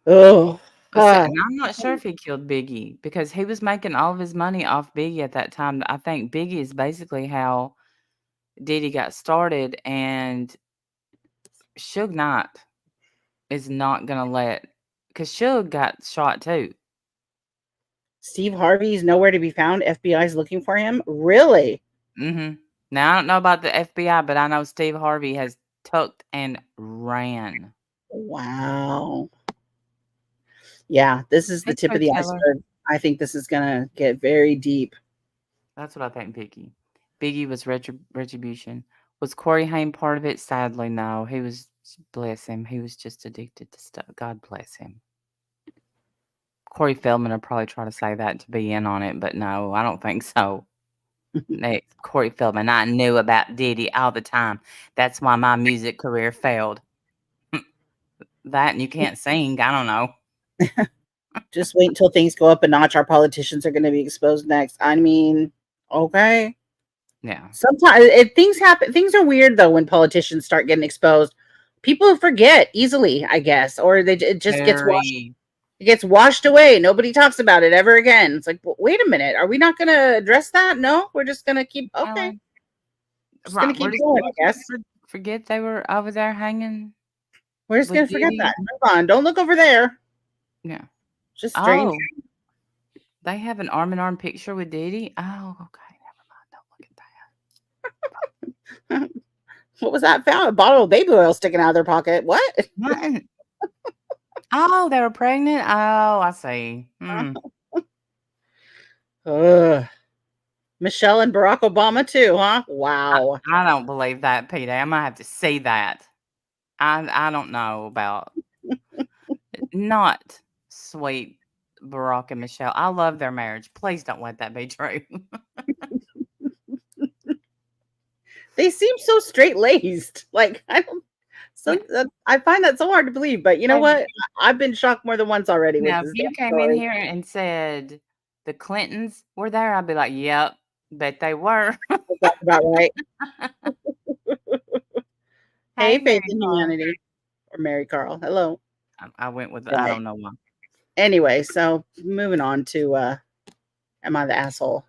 Oh, And I'm not sure if he killed Biggie because he was making all of his money off Biggie at that time. I think Biggie is basically how Diddy got started, and Suge Knight is not gonna let because Suge got shot too. Steve Harvey's nowhere to be found. FBI's looking for him. Really? Now I don't know about the FBI, but I know Steve Harvey has tucked and ran. Wow. Yeah, this is the tip of Mystery the killer. iceberg. I think this is gonna get very deep. That's what I think. Biggie was retribution. Was Corey Haim part of it? Sadly, no. He was, bless him. He was just addicted to stuff. God bless him. Corey Feldman will probably try to say that to be in on it, but no, I don't think so. Corey Feldman, I knew about Diddy all the time. That's why my music career failed. That and you can't sing. I don't know. Just wait until things go up a notch. Our politicians are going to be exposed next. I mean, okay. Yeah. Sometimes things happen. Things are weird though when politicians start getting exposed. People forget easily, I guess, or it just gets washed. Very. It gets washed away. Nobody talks about it ever again. It's like, wait a minute, are we not going to address that? No, we're just going to keep. Okay, just going Right. to keep going. I guess Forget they were over there hanging we're just with going to forget Diddy. that. Move on. Don't look over there. Yeah. Just strange. Oh, they have an arm in arm picture with Diddy. Oh, okay. Never mind. Don't look at that. What was that? Found a bottle of baby oil sticking out of their pocket. What? Nothing. Oh, they were pregnant. Oh, I see. Ugh. Michelle and Barack Obama too, huh? Wow. I don't believe that, Peter. I might have to see that. I don't know about not sweet Barack and Michelle. I love their marriage. Please don't let that be true. They seem so straight-laced. Like, I don't I find that so hard to believe, but you know Have what? I've been shocked more than once already with Now, if this you damn came in story. here and said the Clintons were there, I'd be like, "Yep, bet they were." That's about right. Hey, Hey, Faith Mary in Carl. Humanity, or Mary Carl. Hello. I went with I Okay. don't know why. Anyway, so moving on to am I the asshole?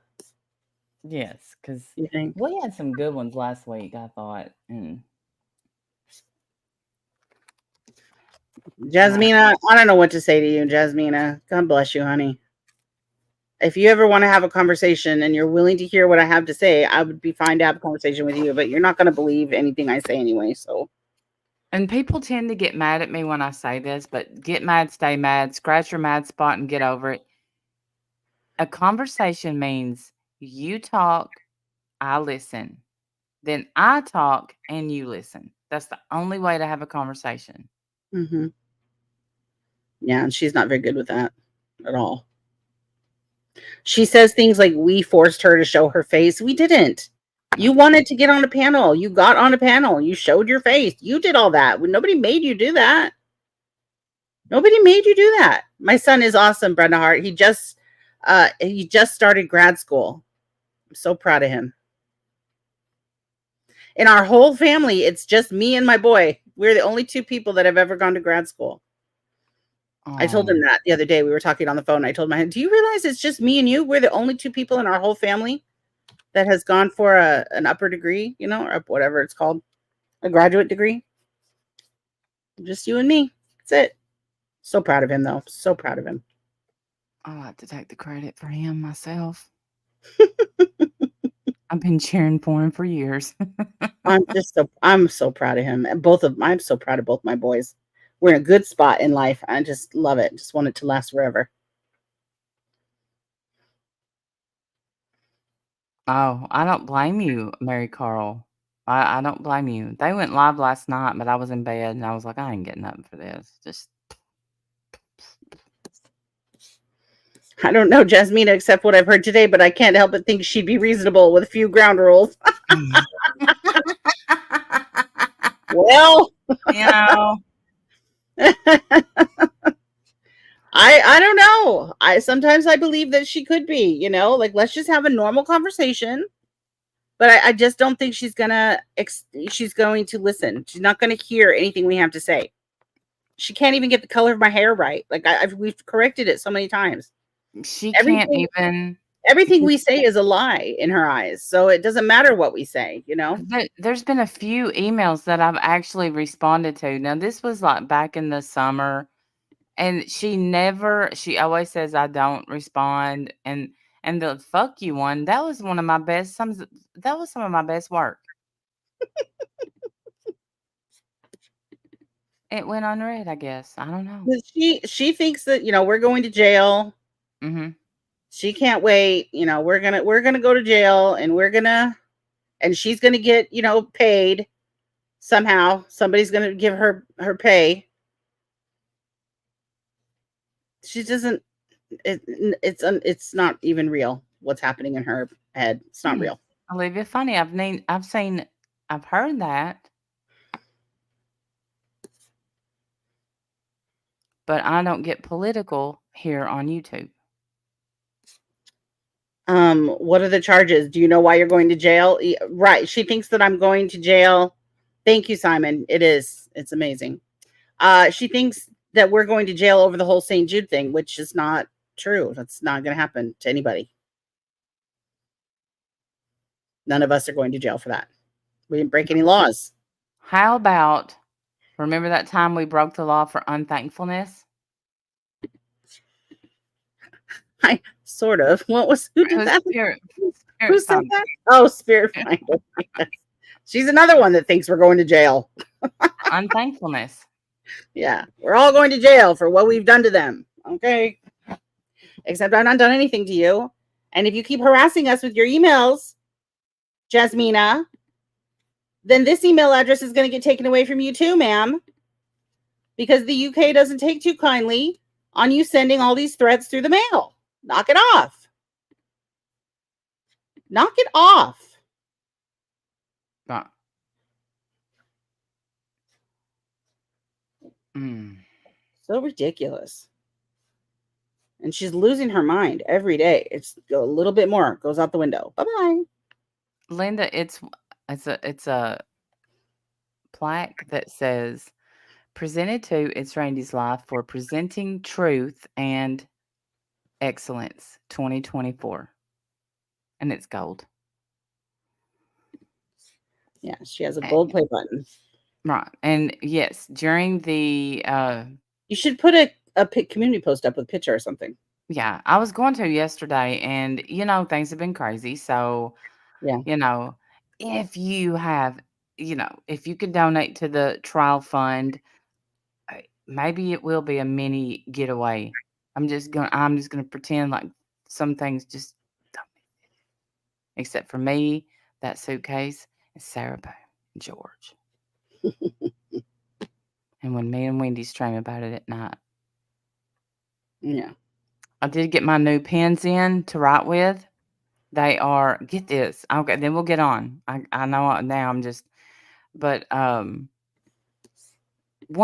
Yes, because You think? we had some good ones last week, I thought. And Jasmina, I don't know what to say to you, Jasmina. God bless you, honey. If you ever want to have a conversation and you're willing to hear what I have to say, I would be fine to have a conversation with you, but you're not going to believe anything I say anyway. So, and people tend to get mad at me when I say this, but get mad, stay mad, scratch your mad spot and get over it. A conversation means you talk, I listen. Then I talk and you listen. That's the only way to have a conversation. mm-hmm. Yeah, and she's not very good with that at all. She says things like, we forced her to show her face. We didn't. You wanted to get on a panel. You got on a panel. You showed your face. You did all that. Nobody made you do that. Nobody made you do that. My son is awesome, Brenda Hart. He just started grad school. I'm so proud of him. In our whole family, it's just me and my boy. We're the only two people that have ever gone to grad school. I told him that the other day. We were talking on the phone. I told him, do you realize it's just me and you? We're the only two people in our whole family that has gone for an upper degree, or whatever it's called, a graduate degree. Just you and me. That's it. So proud of him, though. So proud of him. I like to take the credit for him myself. I've been cheering for him for years. I'm so proud of him. And I'm so proud of both my boys. We're in a good spot in life. I just love it. Just want it to last forever. Oh, I don't blame you, Mary Carl. I don't blame you. They went live last night, but I was in bed and I was like, I ain't getting up for this. Just I don't know Jasmina except what I've heard today, but I can't help but think she'd be reasonable with a few ground rules. Well, you know. I don't know. Sometimes I believe that she could be, like, let's just have a normal conversation. But I just don't think she's going to listen. She's not going to hear anything we have to say. She can't even get the color of my hair right. Like we've corrected it so many times. She can't even. Everything we say is a lie in her eyes. So it doesn't matter what we say, There's been a few emails that I've actually responded to. Now, this was like back in the summer, and she always says I don't respond. And the fuck you one, that was one of my best, that was some of my best work. It went unread, I guess. I don't know. She thinks that, we're going to jail. Mm-hmm. She can't wait. We're gonna go to jail, and she's gonna get, paid somehow. Somebody's gonna give her pay. She doesn't. It's not even real. What's happening in her head? It's not real. Olivia, funny. I've heard that, but I don't get political here on YouTube. What are the charges? Do you know why you're going to jail? Right. She thinks that I'm going to jail. Thank you, Simon. It is. It's amazing. She thinks that we're going to jail over the whole St. Jude thing, which is not true. That's not going to happen to anybody. None of us are going to jail for that. We didn't break any laws. How about, remember that time we broke the law for unthankfulness? Sort of. Who did that? Spirit Who said that? Oh, Spirit Finder. She's another one that thinks we're going to jail. Unthankfulness. Yeah, we're all going to jail for what we've done to them. Okay. Except I've not done anything to you. And if you keep harassing us with your emails, Jasmina, then this email address is going to get taken away from you too, ma'am, because the UK doesn't take too kindly on you sending all these threats through the mail. Knock it off. Knock it off. Right. Mm. So ridiculous. And she's losing her mind every day. It's a little bit more goes out the window. Bye-bye. Linda, it's a plaque that says presented to It's Randy's Life for presenting truth and excellence 2024. And it's gold. Yeah, she has a gold play button. Right. And yes, during the You should put a community post up with a picture or something. yeah, I was going to yesterday, and things have been crazy. So, Yeah. If you have, if you could donate to the trial fund, maybe it will be a mini getaway. I'm just gonna pretend like some things just don't, except for me, that suitcase, and Sarah Boo and George. And when me and Wendy stream about it at night. Yeah. I did get my new pens in to write with. They are, get this. Okay, then we'll get on. I know now but one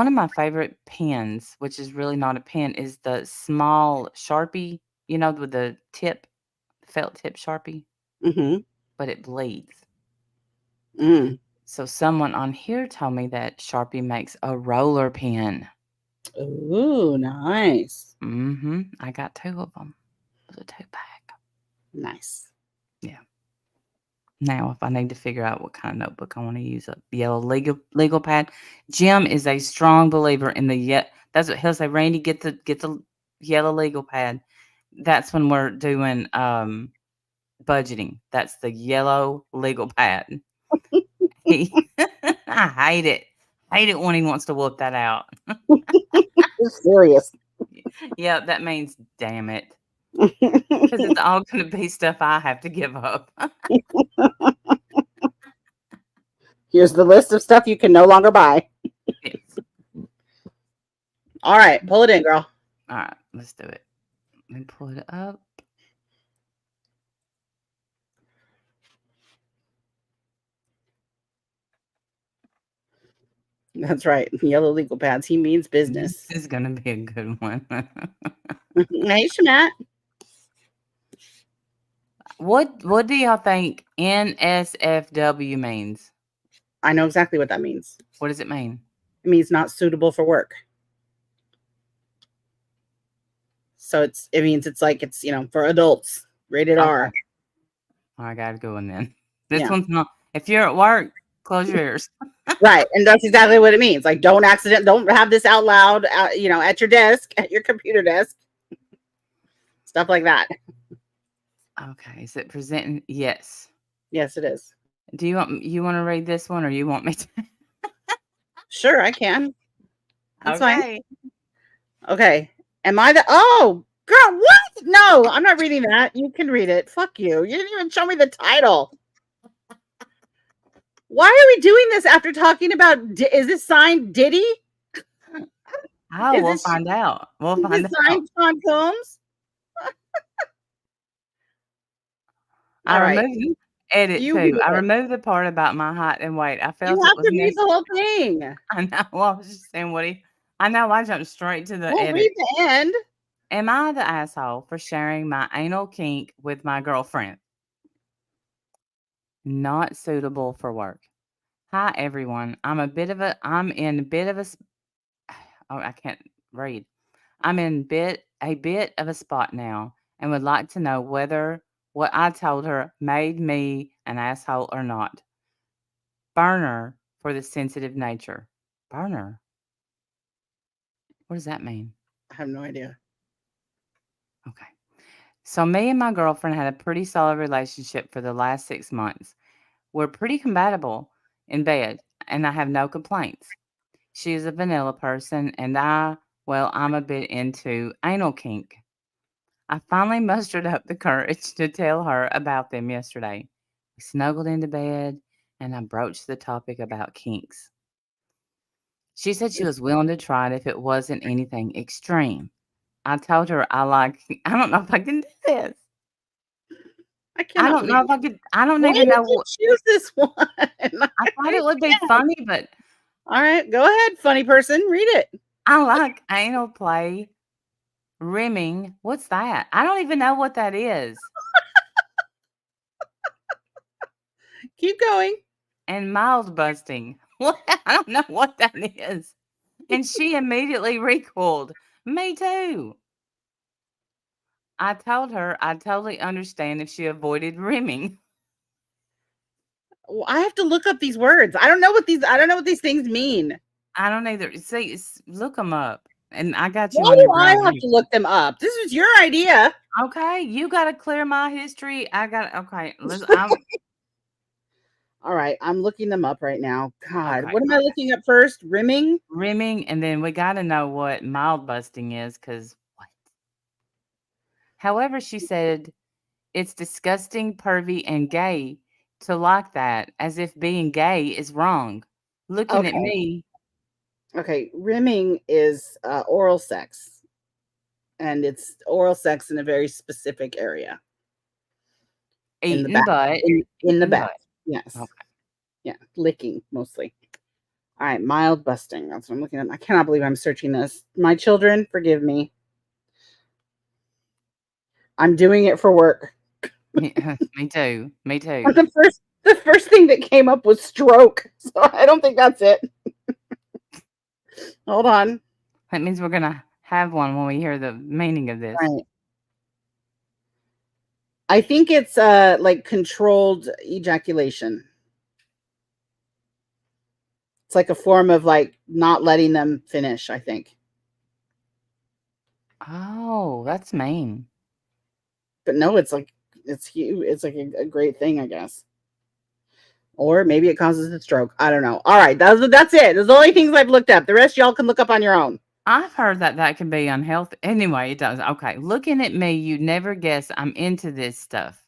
of my favorite pens, which is really not a pen, is the small Sharpie, with the tip, felt tip Sharpie, Mm-hmm. but it bleeds. Mm. So someone on here told me that Sharpie makes a roller pen. Ooh, nice. Mm-hmm. I got 2 of them. It was a 2-pack. Nice. Yeah. Now, if I need to figure out what kind of notebook I want to use, a yellow legal pad. Jim is a strong believer in that's what he'll say. Randy, get the yellow legal pad. That's when we're doing budgeting. That's the yellow legal pad. I hate it. Hate it when he wants to whoop that out. You're serious. Yeah, that means damn it, because it's all going to be stuff I have to give up. Here's the list of stuff you can no longer buy. Yes. All right, pull it in, girl. All right, let's do it. Let me pull it up. That's right. Yellow legal pads. He means business. This is going to be a good one. Hey, Shamat. What do y'all think NSFW means? I know exactly what that means. What does it mean? It means not suitable for work. So it means it's for adults, rated R. I gotta go in then. This Yeah. one's not. If you're at work, close your ears. Right, and that's exactly what it means. Like, don't have this out loud, at your desk, at your computer desk, stuff like that. Okay, is it presenting? Yes. Yes, it is. Do you want to read this one, or you want me to? Sure, I can. That's fine. Okay. Okay. Am I oh, girl, what? No, I'm not reading that. You can read it. Fuck you. You didn't even show me the title. Why are we doing this after talking about, is this signed Diddy? Oh, we'll find out. We'll find out. Signed Sean Combs? I removed edit too. I removed the part about my height and weight. I felt you have to read the whole thing. I know. Well, I was just saying I know I jumped straight to the Well, edit. read the end. Am I the asshole for sharing my anal kink with my girlfriend? Not suitable for work. Hi everyone. I'm in a bit of a oh, I can't read. I'm in a bit of a spot now and would like to know whether what I told her made me an asshole or not. Burner for the sensitive nature. Burner? What does that mean? I have no idea. Okay. So me and my girlfriend had a pretty solid relationship for the last 6 months. We're pretty compatible in bed, and I have no complaints. She is a vanilla person, and I'm a bit into anal kink. I finally mustered up the courage to tell her about them yesterday. We snuggled into bed, and I broached the topic about kinks. She said she was willing to try it if it wasn't anything extreme. I told her I don't know if I can do this. I I cannot don't know believe. if I could, I don't Why even did know you what, choose this one? I thought it would be funny, but All right, go ahead, funny person. Read it. I like anal play, rimming. What's that? I don't even know what that is. Keep going. And mild busting. What? I don't know what that is. And she immediately recoiled. Me too. I told her I'd totally understand if she avoided rimming. Well, I have to look up these words. I don't know what these things mean. I don't either. See, look them up. And I got you Why on do your I ground have here. to look them up? This was your idea. Okay, you got to clear my history. I got okay. All right, I'm looking them up right now. God, Okay. what am I looking up first? Rimming? Rimming, and then we got to know what mild busting is, because what? However, she said it's disgusting, pervy, and gay to like that, as if being gay is wrong. Looking at Okay. me, Okay, rimming is oral sex, and it's oral sex in a very specific area in the eating back. butt, In the eating back. butt. Yes. Okay. Yeah, licking mostly. All right, mild busting. That's what I'm looking at. I cannot believe I'm searching this. My children, forgive me. I'm doing it for work. Me too. Me too. And the first thing that came up was stroke. So I don't think that's it. Hold on. That means we're gonna have one when we hear the meaning of this. Right. I think it's like controlled ejaculation. It's like a form of like not letting them finish, I think. Oh, that's mean. But no, it's huge. It's like a great thing, I guess. Or maybe it causes a stroke. I don't know. All right, that's it. Those are the only things I've looked up. The rest y'all can look up on your own. I've heard that that can be unhealthy. Anyway, it does. Okay, looking at me, you'd never guess I'm into this stuff.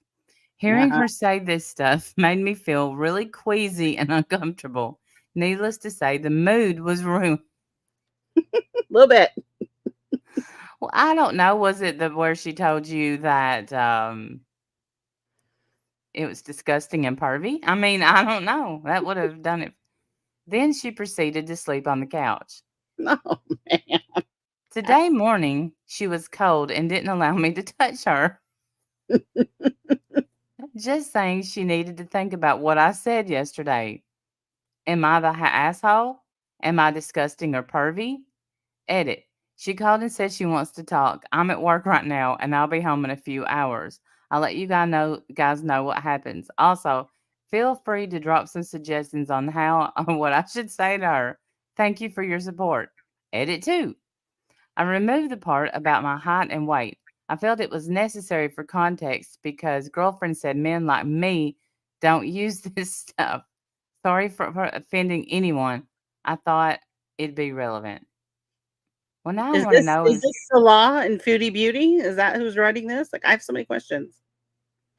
Hearing Uh-huh. her say this stuff made me feel really queasy and uncomfortable. Needless to say, the mood was ruined. A little bit. Well, I don't know. Was it the where she told you that it was disgusting and pervy? I mean, I don't know. That would have done it. Then she proceeded to sleep on the couch. No, man. Today morning, she was cold and didn't allow me to touch her. Just saying she needed to think about what I said yesterday. Am I the asshole? Am I disgusting or pervy? Edit. She called and said she wants to talk. I'm at work right now and I'll be home in a few hours. I'll let you guys know what happens. Also, feel free to drop some suggestions on how on what I should say to her. Thank you for your support. Edit 2. I removed the part about my height and weight. I felt it was necessary for context because girlfriend said men like me don't use this stuff. Sorry for offending anyone. I thought it'd be relevant. Well, now I want to know Is this Salah and Foodie Beauty? Is that who's writing this? Like, I have so many questions.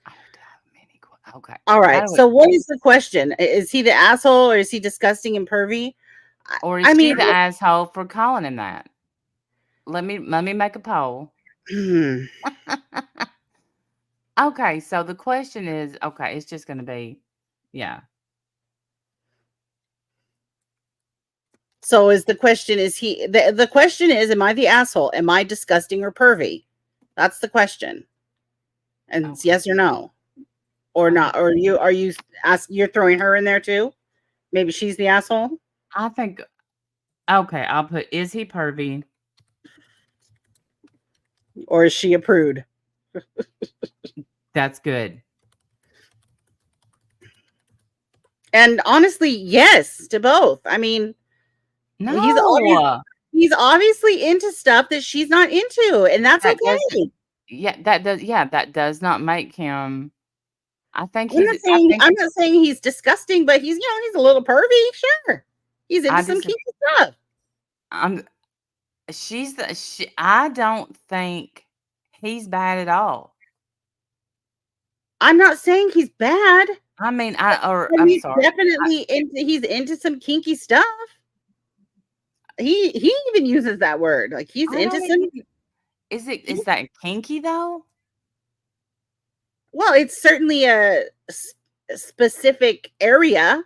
I have to have many okay. All How right. do we, So, what is the question? Is he the asshole or is he disgusting and pervy? or I is she mean, the asshole for calling him that? Let me make a poll. Okay, so the question is, okay, it's just going to be, yeah. so is the question, is he the question is, am I the asshole? Am I disgusting or pervy? That's the question. And it's Okay. yes or no. Or not. Or you're throwing her in there too? Maybe she's the asshole? I think, okay, I'll put, is he pervy? Or is she a prude? That's good. And honestly, yes to both. I mean, No, he's obviously into stuff that she's not into, and that's that doesn't, okay. that does not make him, I think I'm he's, not I saying think, he's disgusting, but he's a little pervy, sure. He's into I some just, kinky stuff. I'm, I don't think he's bad at all. I'm not saying he's bad. I mean, And I'm he's sorry. definitely he's into some kinky stuff. He even uses that word. Like he's I into don't some. even is that kinky though? Well, it's certainly a specific area.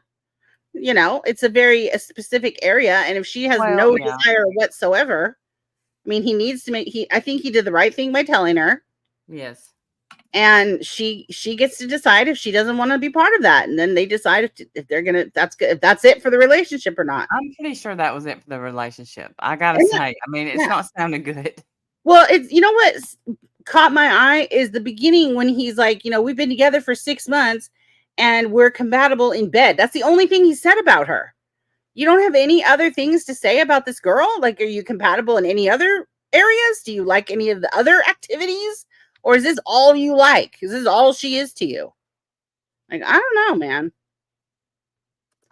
It's a specific area, and if she has Well, no yeah. desire whatsoever, I mean, he needs to I think he did the right thing by telling her, Yes. and she gets to decide if she doesn't want to be part of that, and then they decide if they're gonna that's good if that's it for the relationship or not. I'm pretty sure that was it for the relationship. I gotta And say, I mean, it's yeah, not sounding good. well, it's what caught my eye is the beginning when he's like, we've been together for 6 months, and we're compatible in bed. That's the only thing he said about her. You don't have any other things to say about this girl? Like, are you compatible in any other areas? Do you like any of the other activities? Or is this all you like? Is this all she is to you? Like, I don't know, man.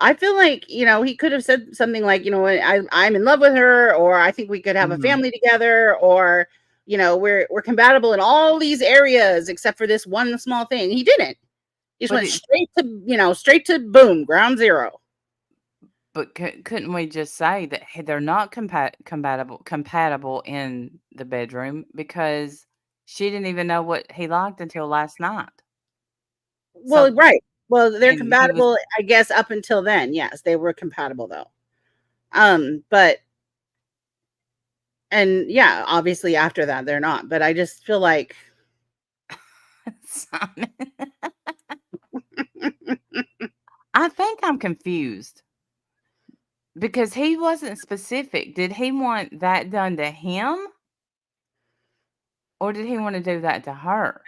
I feel like, he could have said something like, I'm in love with her, or I think we could have a Mhm. family together, or, we're compatible in all these areas except for this one small thing. He didn't. He just But went straight to boom, ground zero. But couldn't we just say that they're not compatible in the bedroom because she didn't even know what he liked until last night. Well, So right. Well, they're and he was compatible, I guess, up until then. Yes, they were compatible though. But and yeah, obviously after that they're not. But I just feel like Simon. I think I'm confused because he wasn't specific. Did he want that done to him or did he want to do that to her?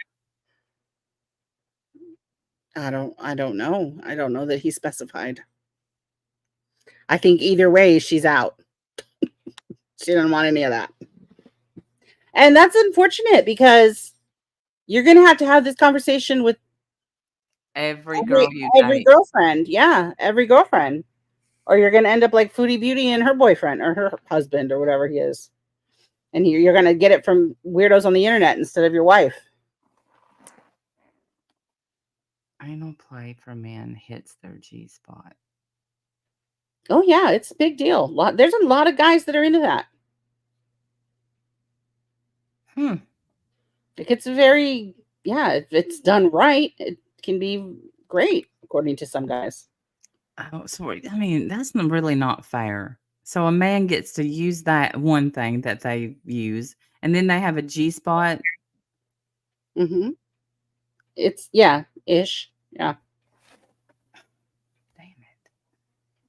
I don't know. I don't know that he specified. I think either way she's out. She doesn't want any of that. And that's unfortunate because you're going to have this conversation with Every every girl you every date. girlfriend. Yeah, every girlfriend. Or you're going to end up like Foodie Beauty and her boyfriend or her husband or whatever he is. And you're going to get it from weirdos on the internet instead of your wife. Anal play for men hits their G spot. Oh yeah, it's a big deal. There's a lot of guys that are into that. Hmm. Like it's very if it's done right, it can be great according to some guys. Oh, sorry. I mean, that's really not fair. So a man gets to use that one thing that they use, and then they have a G spot. Mm-hmm. It's ish. Yeah. Damn it.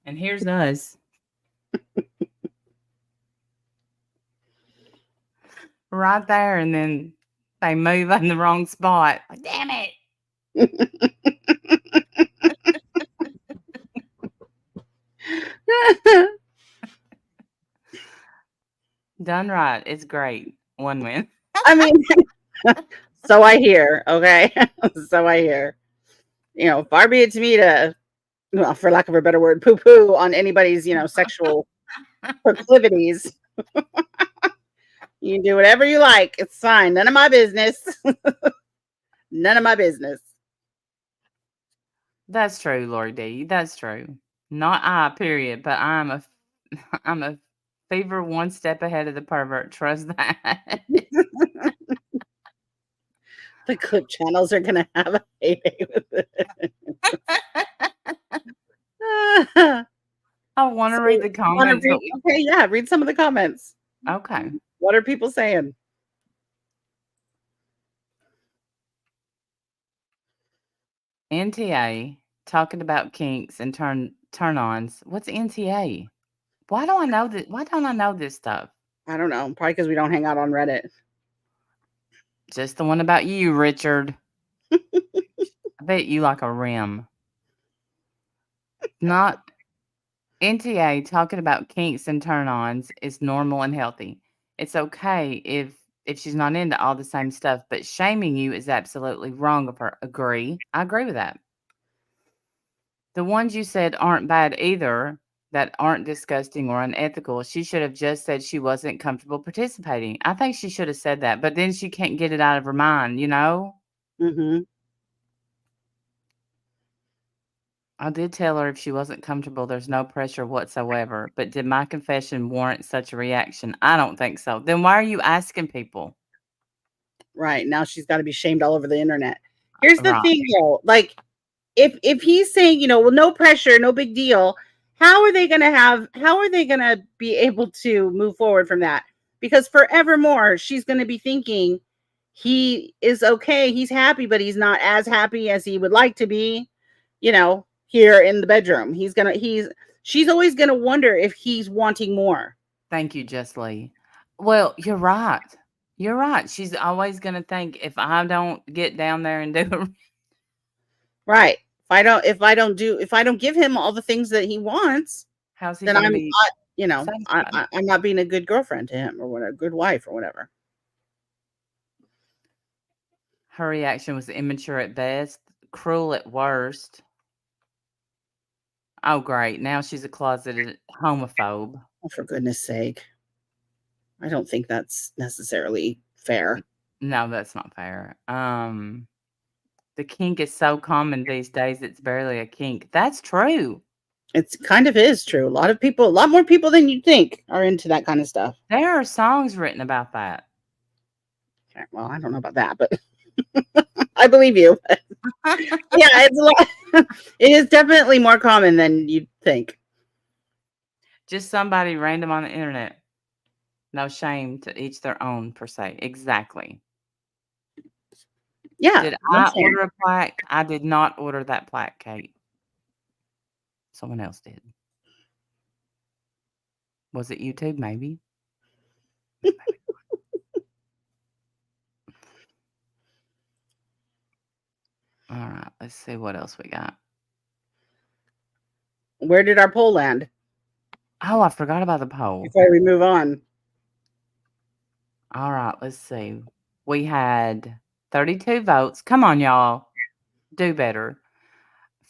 And here's us. Right there, and then they move in the wrong spot. Like, damn it. Done right. It's great. One win. I mean, so I hear. Okay, so I hear. Far be it to me to, well, for lack of a better word, poo poo on anybody's sexual proclivities. You can do whatever you like. It's fine. None of my business. None of my business. That's true, Lori D. That's true. Not I, period. But I'm a fever one step ahead of the pervert. Trust that. The clip channels are gonna have a heyday with it. I want to So, read the you want to comments, read? but Okay, yeah, read some of the comments. okay. What are people saying? NTA talking about kinks and turn-ons. What's NTA? Why do I know that? Why don't I know this stuff? I don't know. Probably because we don't hang out on Reddit. Just the one about you, Richard. I bet you like a rim. Not NTA talking about kinks and turn-ons is normal and healthy. It's okay if she's not into all the same stuff, but shaming you is absolutely wrong of her. Agree. I agree with that. The ones you said aren't bad either, that aren't disgusting or unethical. She should have just said she wasn't comfortable participating. I think she should have said that, but then she can't get it out of her mind, you know? Mm-hmm. I did tell her if she wasn't comfortable, there's no pressure whatsoever. But did my confession warrant such a reaction? I don't think so. Then why are you asking people? Right. Now she's got to be shamed all over the internet. Here's the Right. thing though, like if he's saying, well, no pressure, no big deal, how are they going to be able to move forward from that? Because forevermore she's going to be thinking he is okay, he's happy, but he's not as happy as he would like to be, here in the bedroom. She's always going to wonder if he's wanting more. Thank you, Just Lee. Well, you're right. You're right. She's always going to think if I don't get down there and do it, Right. If I don't give him all the things that he wants, how's he then going to I'm be not, satisfied? I'm not being a good girlfriend to him or whatever, good wife or whatever. Her reaction was immature at best, cruel at worst. Oh, great. Now she's a closeted homophobe. Oh, for goodness sake. I don't think that's necessarily fair. No, that's not fair. The kink is so common these days, it's barely a kink. That's true. It's kind of is true. A lot more people than you'd think are into that kind of stuff. There are songs written about that. Okay, well, I don't know about that, but I believe you. Yeah, it's a lot. It is definitely more common than you'd think. Just somebody random on the internet. No shame, to each their own, per se. Exactly. Yeah. Did I order a plaque? I did not order that plaque, Kate. Someone else did. Was it YouTube? Maybe. All right. Let's see what else we got. Where did our poll land? Oh, I forgot about the poll. Before we move on. All right. Let's see. We had 32 votes. Come on, y'all. Do better.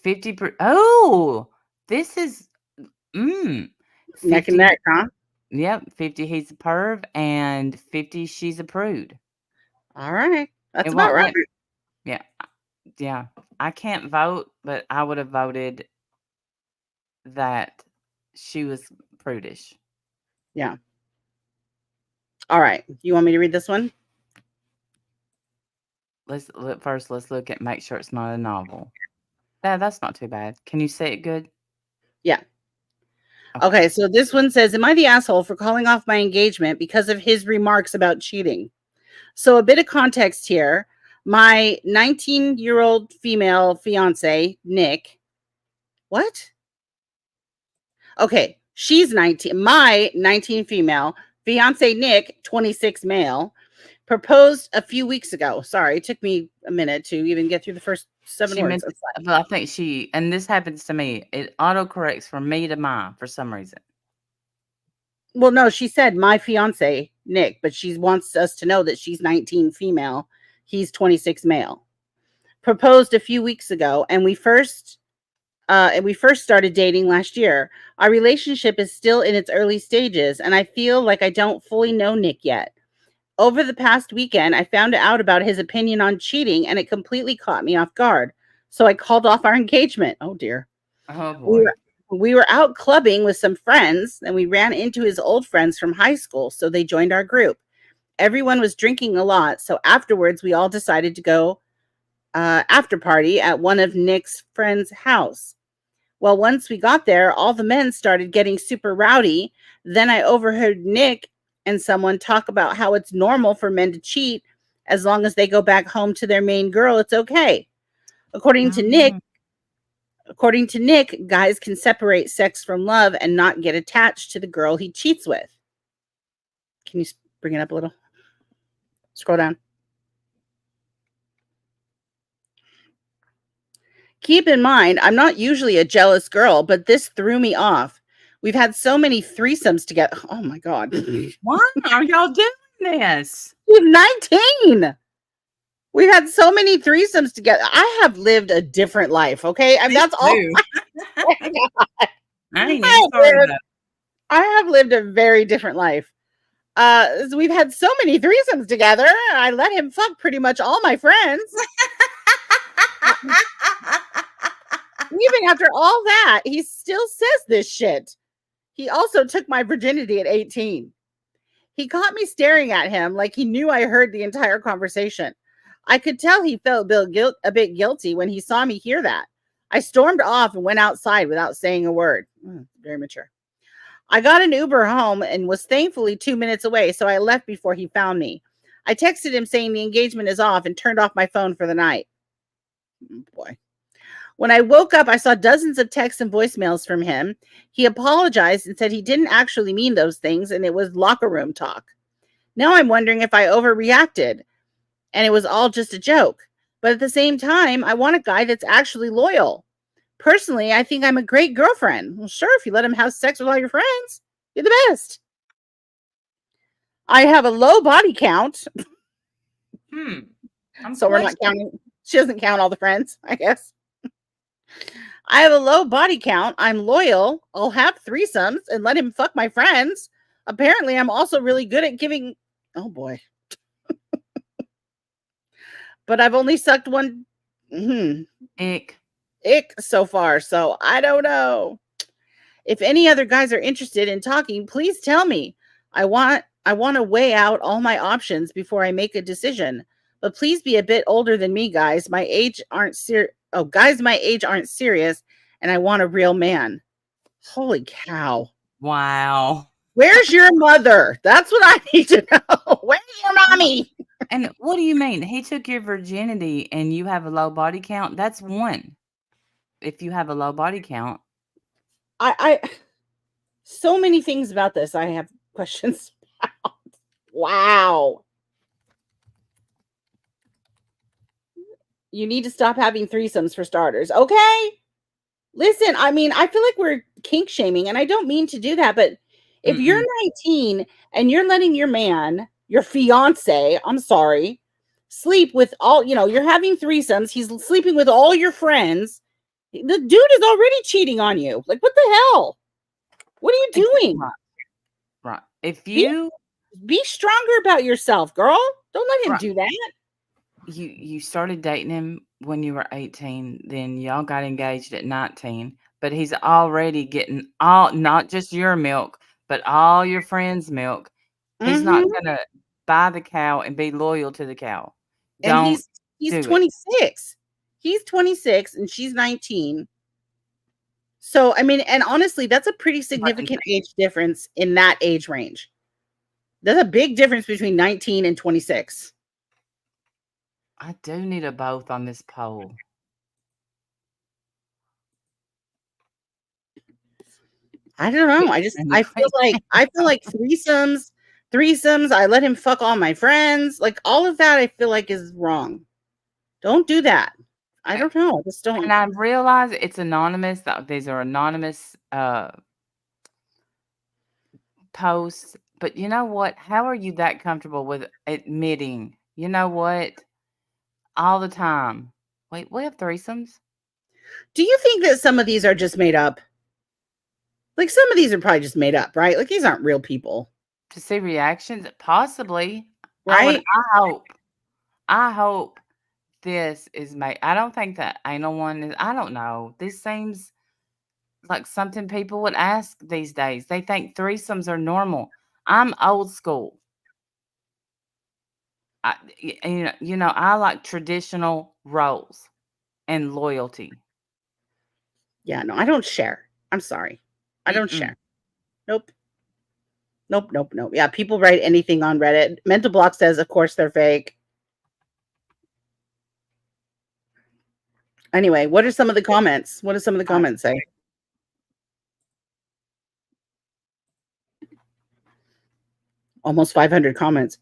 50. Oh, this is Neck and neck, huh? Yep, 50 he's a perv and 50 she's a prude. All right. That's It about won't right. let- Yeah. I can't vote, but I would have voted that she was prudish. Yeah. All right. You want me to read this one? Let's look at make sure it's not a novel. Yeah, that's not too bad. Can you say it good? Yeah. Okay, so this one says, am I the asshole for calling off my engagement because of his remarks about cheating? So a bit of context here. My 19-year-old female fiance, Nick. What? Okay, she's 19. My 19 female fiance, Nick, 26 male, proposed a few weeks ago. Sorry, it took me a minute to even get through the first 7 words. But I think and this happens to me, it autocorrects from me to mine for some reason. Well, no, she said my fiance, Nick, but she wants us to know that she's 19 female. He's 26 male. Proposed a few weeks ago, and we first started dating last year. Our relationship is still in its early stages, and I feel like I don't fully know Nick yet. Over the past weekend, I found out about his opinion on cheating, and it completely caught me off guard. So I called off our engagement. Oh, dear. Oh, boy. We were out clubbing with some friends, and we ran into his old friends from high school, so they joined our group. Everyone was drinking a lot, so afterwards we all decided to go after party at one of Nick's friends' house. Well, once we got there, all the men started getting super rowdy. Then I overheard Nick and someone talk about how it's normal for men to cheat. As long as they go back home to their main girl, it's okay. According to Nick, guys can separate sex from love and not get attached to the girl he cheats with. Can you bring it up a little? Scroll down. Keep in mind, I'm not usually a jealous girl, but this threw me off. We've had so many threesomes together. Oh, my God. Why are y'all doing this? She's 19. We've had so many threesomes together. I have lived a different life, okay? I mean, that's all. I have lived a very different life. So we've had so many threesomes together. I let him fuck pretty much all my friends. Even after all that, he still says this shit. He also took my virginity at 18. He caught me staring at him like he knew I heard the entire conversation. I could tell he felt a bit guilty when he saw me hear that. I stormed off and went outside without saying a word. Very mature. I got an Uber home and was thankfully 2 minutes away, so I left before he found me. I texted him saying the engagement is off and turned off my phone for the night. Boy. When I woke up, I saw dozens of texts and voicemails from him. He apologized and said he didn't actually mean those things and it was locker room talk. Now I'm wondering if I overreacted and it was all just a joke. But at the same time, I want a guy that's actually loyal. Personally, I think I'm a great girlfriend. Well, sure, if you let him have sex with all your friends, you're the best. I have a low body count. So we're not counting. She doesn't count all the friends, I guess. I have a low body count. I'm loyal. I'll have threesomes and let him fuck my friends. Apparently, I'm also really good at giving. Oh boy. But I've only sucked one. Ick so far. So I don't know. If any other guys are interested in talking, please tell me. I want to weigh out all my options before I make a decision. But please be a bit older than me, guys. My age aren't guys my age aren't serious, and I want a real man. Holy cow. Wow. Where's your mother? That's what I need to know. Where's your mommy? And what do you mean? He took your virginity and you have a low body count? That's one. If you have a low body count. I so many things about this I have questions about. Wow. You need to stop having threesomes for starters. Okay. Listen, I mean, I feel like we're kink shaming, and I don't mean to do that, but if you're 19 and you're letting your man, your fiance, I'm sorry, sleep with all, you're having threesomes, he's sleeping with all your friends, the dude is already cheating on you. Like, what the hell? What are you doing? Right. If you be stronger about yourself, girl. Don't let him do that. You started dating him when you were 18, then y'all got engaged at 19, but he's already getting not just your milk, but all your friends' milk. He's not gonna buy the cow and be loyal to the cow. And he's 26. He's 26 and she's 19. So, I mean, and honestly, that's a pretty significant age difference in that age range. There's a big difference between 19 and 26. I do need a both on this poll. I don't know. I feel like threesomes. I let him fuck all my friends. Like all of that, I feel like is wrong. Don't do that. I don't know. I just don't. And I realize it's anonymous. These are anonymous posts. But you know what? How are you that comfortable with admitting, you know what? All the time. Wait, we have threesomes? Do you think that some of these are just made up? Like some of these are probably just made up, right? Like these aren't real people. To see reactions? Possibly. Right? I hope this is made. I don't think that anal one is. I don't know. This seems like something people would ask these days. They think threesomes are normal. I'm old school. I like traditional roles and loyalty. Yeah, no, I don't share. I'm sorry. I don't share. Nope. Yeah, people write anything on Reddit. Mental Block says, of course, they're fake. Anyway, what are some of the comments? What do some of the comments say? Almost 500 comments.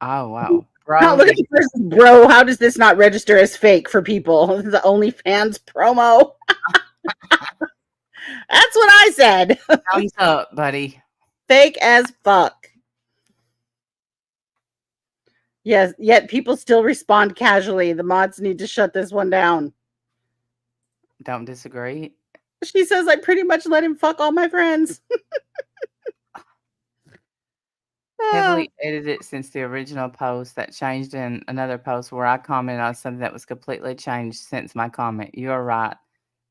Oh, wow. Bro, look at the person, bro. How does this not register as fake for people? This is the OnlyFans promo. That's what I said. Thumbs up, buddy. Fake as fuck. Yes, yet people still respond casually. The mods need to shut this one down. Don't disagree. She says, I pretty much let him fuck all my friends. Heavily edited since the original post that changed in another post where I commented on something that was completely changed since my comment. You are right.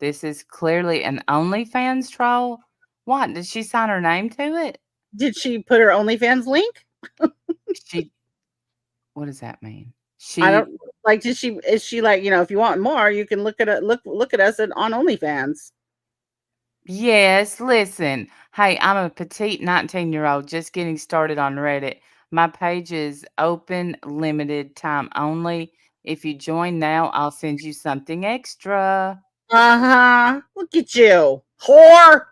This is clearly an OnlyFans troll. What? Did she sign her name to it? Did she put her OnlyFans link? She what does that mean? I She don't like. Did she? Is she like, if you want more, you can look at it. Look at us on OnlyFans. Yes, listen. Hey, I'm a petite 19-year-old just getting started on Reddit. My page is open, limited time only. If you join now, I'll send you something extra. Look at you, whore.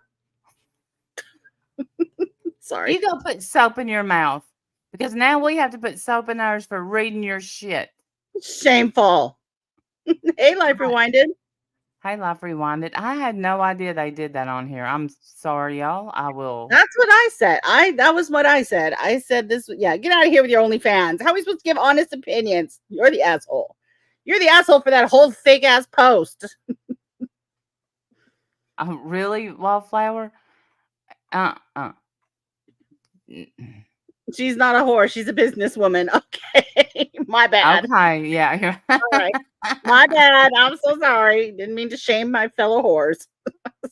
Sorry. You go put soap in your mouth because now we have to put soap in ours for reading your shit. Shameful. Hey, Life Rewinded. Hey, Life Rewinded. I had no idea they did that on here. I'm sorry, y'all. I will. That's what I said. That was what I said. I said this. Yeah, get out of here with your OnlyFans. How are we supposed to give honest opinions? You're the asshole. You're the asshole for that whole fake ass post. Really, Wallflower? Uh-uh. She's not a whore. She's a businesswoman. Okay. My bad. Okay, yeah. All right. My bad. I'm so sorry. Didn't mean to shame my fellow whores.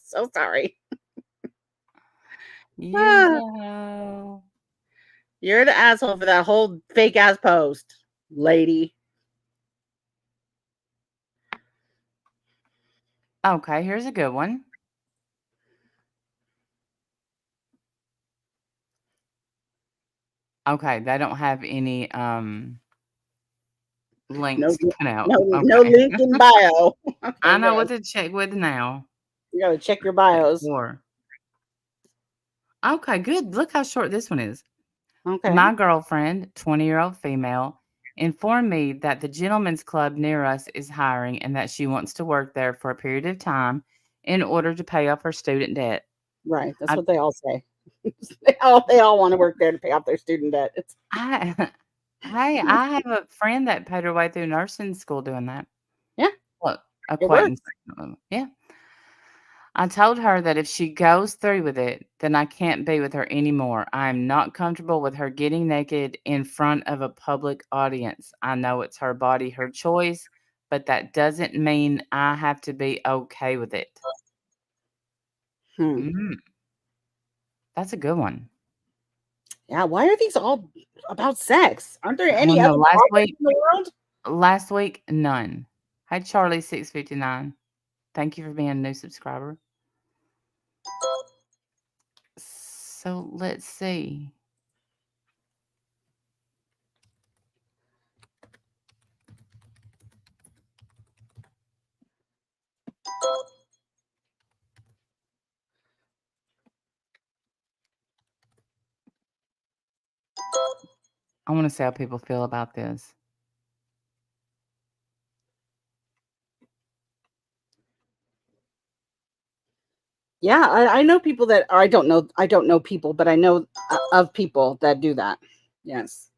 So sorry. You You're the asshole for that whole fake ass post, lady. Okay, here's a good one. Okay, they don't have any links put out. No Okay. link in bio. Okay, I know good. what to check with now. You gotta check your bios. Or okay, good. Look how short this one is. Okay. My girlfriend, 20-year-old female, informed me that the gentleman's club near us is hiring and that she wants to work there for a period of time in order to pay off her student debt. Right. That's what they all say. they all want to work there to pay off their student debt. I Hey, I have a friend that paid her way through nursing school doing that. Yeah. Well, It works. acquaintance. Yeah. I told her that if she goes through with it, then I can't be with her anymore. I am not comfortable with her getting naked in front of a public audience. I know it's her body, her choice, but that doesn't mean I have to be okay with it. Mm, that's a good one. Yeah. Why are these all about sex? Aren't there any Well, no, other topics in the world? last week, none. Hi, Charlie659. Thank you for being a new subscriber. So let's see. I want to see how people feel about this. Yeah, I know people that, or I don't know people, but I know of people that do that. Yes.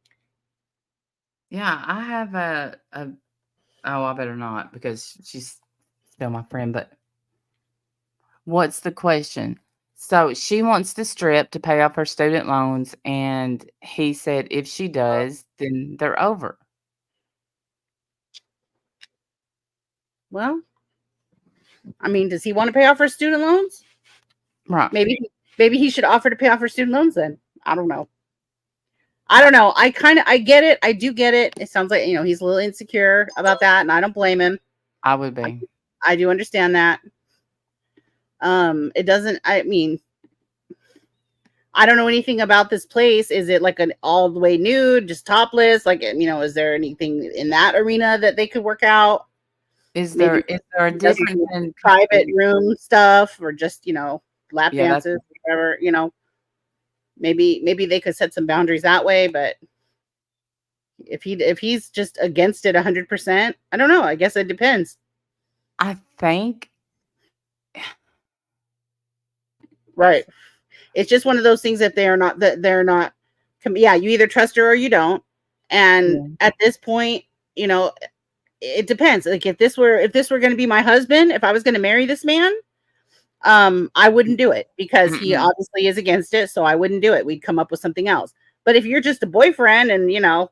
Yeah, I have oh, I better not because she's still my friend, but what's the question? So she wants to strip to pay off her student loans, and he said if she does, then they're over. Well, I mean, does he want to pay off her student loans? Right. Maybe he should offer to pay off her student loans then. I don't know. I get it. I do get it. It sounds like, he's a little insecure about that, and I don't blame him. I would be. I do understand that. It doesn't, I mean, I don't know anything about this place. Is it like an all the way nude, just topless? Like, is there anything in that arena that they could work out? Is there a difference in private room stuff, or just, lap Yeah, dances, whatever, maybe they could set some boundaries that way, but if he's just against it 100%, I don't know. I guess it depends. I think Right. It's just one of those things that they're not, yeah, you either trust her or you don't. And at this point, it depends. Like if this were going to be my husband, if I was going to marry this man, I wouldn't do it because he obviously is against it. So I wouldn't do it. We'd come up with something else. But if you're just a boyfriend and,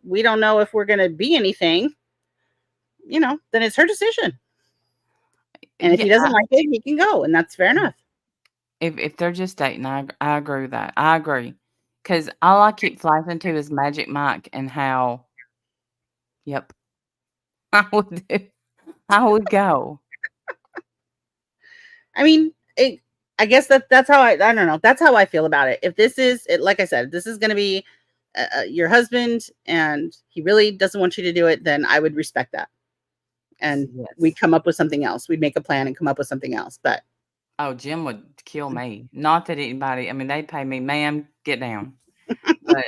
we don't know if we're going to be anything, then it's her decision. And if Yeah, he doesn't like it, he can go, and that's fair enough. if they're just dating, I agree with that. I agree, because all I keep flashing to is Magic Mike and how, yep, I would do. I would go. I mean, I guess that's how I don't know. That's how I feel about it. If this is it, like I said, this is going to be your husband, and he really doesn't want you to do it, then I would respect that, and Yes. we'd come up with something else. We'd make a plan and come up with something else. But Oh, Jim would kill me. Not that anybody. I mean, they pay me, ma'am, get down. But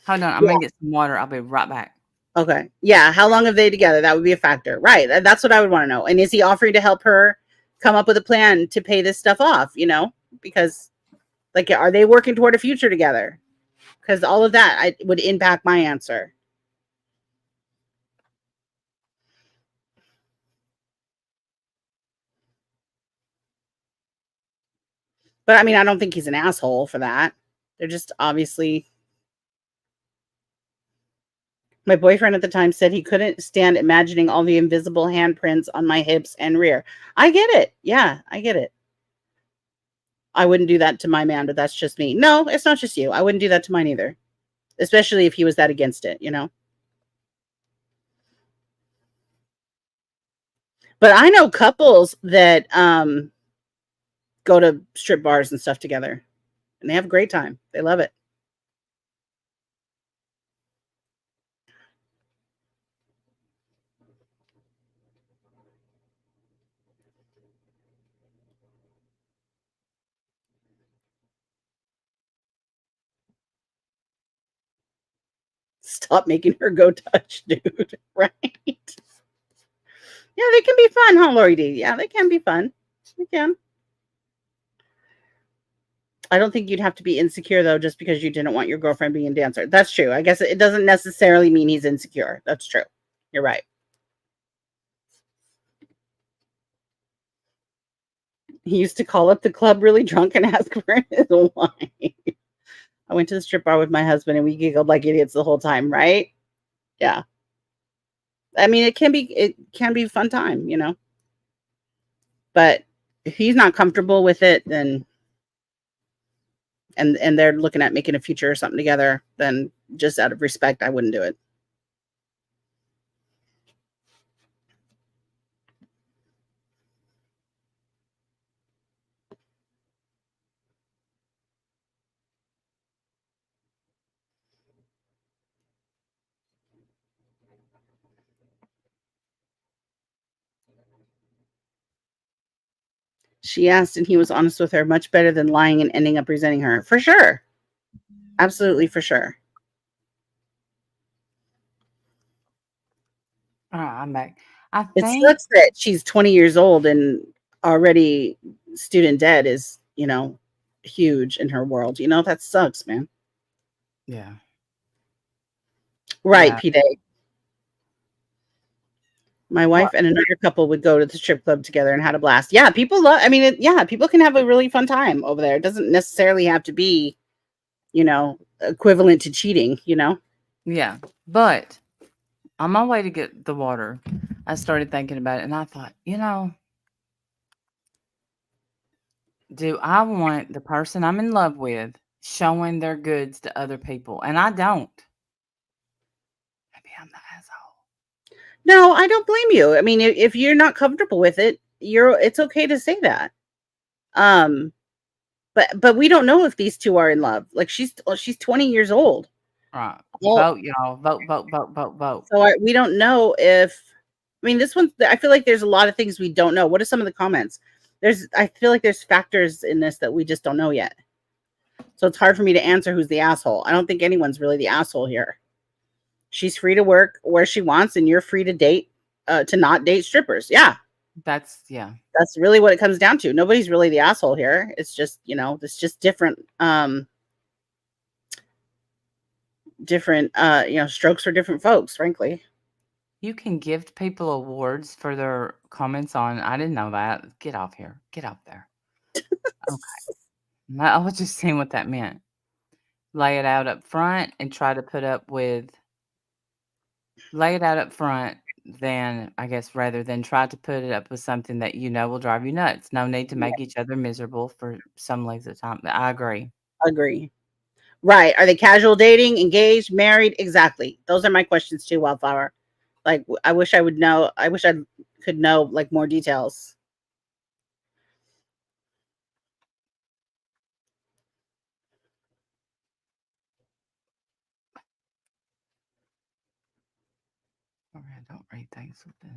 hold on, I'm yeah, gonna get some water. I'll be right back. okay, yeah. How long have they together? That would be a factor, right? That's what I would want to know. And is he offering to help her come up with a plan to pay this stuff off? Because like, are they working toward a future together? Because all of that would impact my answer. But I mean, I don't think he's an asshole for that. They're just obviously. My boyfriend at the time said he couldn't stand imagining all the invisible handprints on my hips and rear. I get it. Yeah, I get it. I wouldn't do that to my man, but that's just me. No, it's not just you. I wouldn't do that to mine either, especially if he was that against it. But I know couples that go to strip bars and stuff together, and they have a great time. They love it. Stop making her go touch, dude. Right? Yeah, they can be fun, huh, Lori D? Yeah, they can be fun. They can. I don't think you'd have to be insecure though, just because you didn't want your girlfriend being a dancer. That's true. I guess it doesn't necessarily mean he's insecure. That's true. You're right. He used to call up the club really drunk and ask for his wine. I went to the strip bar with my husband and we giggled like idiots the whole time, right? Yeah. I mean, it can be a fun time. But if he's not comfortable with it, then and they're looking at making a future or something together, then just out of respect, I wouldn't do it. She asked, and he was honest with her, much better than lying and ending up resenting her. For sure. Absolutely, for sure. All right, I'm back. I It think, sucks that she's 20 years old and already student debt is huge in her world. That sucks, man. yeah, Right, yeah. P Day. My wife What? and another couple would go to the strip club together and had a blast. Yeah, people love, I mean, yeah, people can have a really fun time over there. It doesn't necessarily have to be equivalent to cheating. Yeah, but on my way to get the water, I started thinking about it, and I thought, do I want the person I'm in love with showing their goods to other people? And I don't. Maybe I'm the asshole. No, I don't blame you. I mean, if you're not comfortable with it, it's okay to say that. Um, but we don't know if these two are in love. Like she's 20 years old. All right. Well, Vote, y'all. Vote, vote, vote, vote, vote. so we don't know if. I mean, this one. I feel like there's a lot of things we don't know. What are some of the comments? I feel like there's factors in this that we just don't know yet. So it's hard for me to answer who's the asshole. I don't think anyone's really the asshole here. She's free to work where she wants, and you're free to date, to not date strippers. Yeah, Yeah. that's really what it comes down to. Nobody's really the asshole here. It's just different, strokes for different folks, frankly. You can gift people awards for their comments on. I didn't know that. Get off here. Get off there. Okay. I was just seeing what that meant. Lay it out up front and try to put up with. Lay it out up front. then I guess rather than try to put it up with something that you know will drive you nuts. No need to Yeah, make each other miserable for some length of time. I agree. agree. Right. Are they casual dating, engaged, married? Exactly. Those are my questions too, Wildflower. Like, I wish I would know. I wish I could know like more details. All right, don't rate things with the.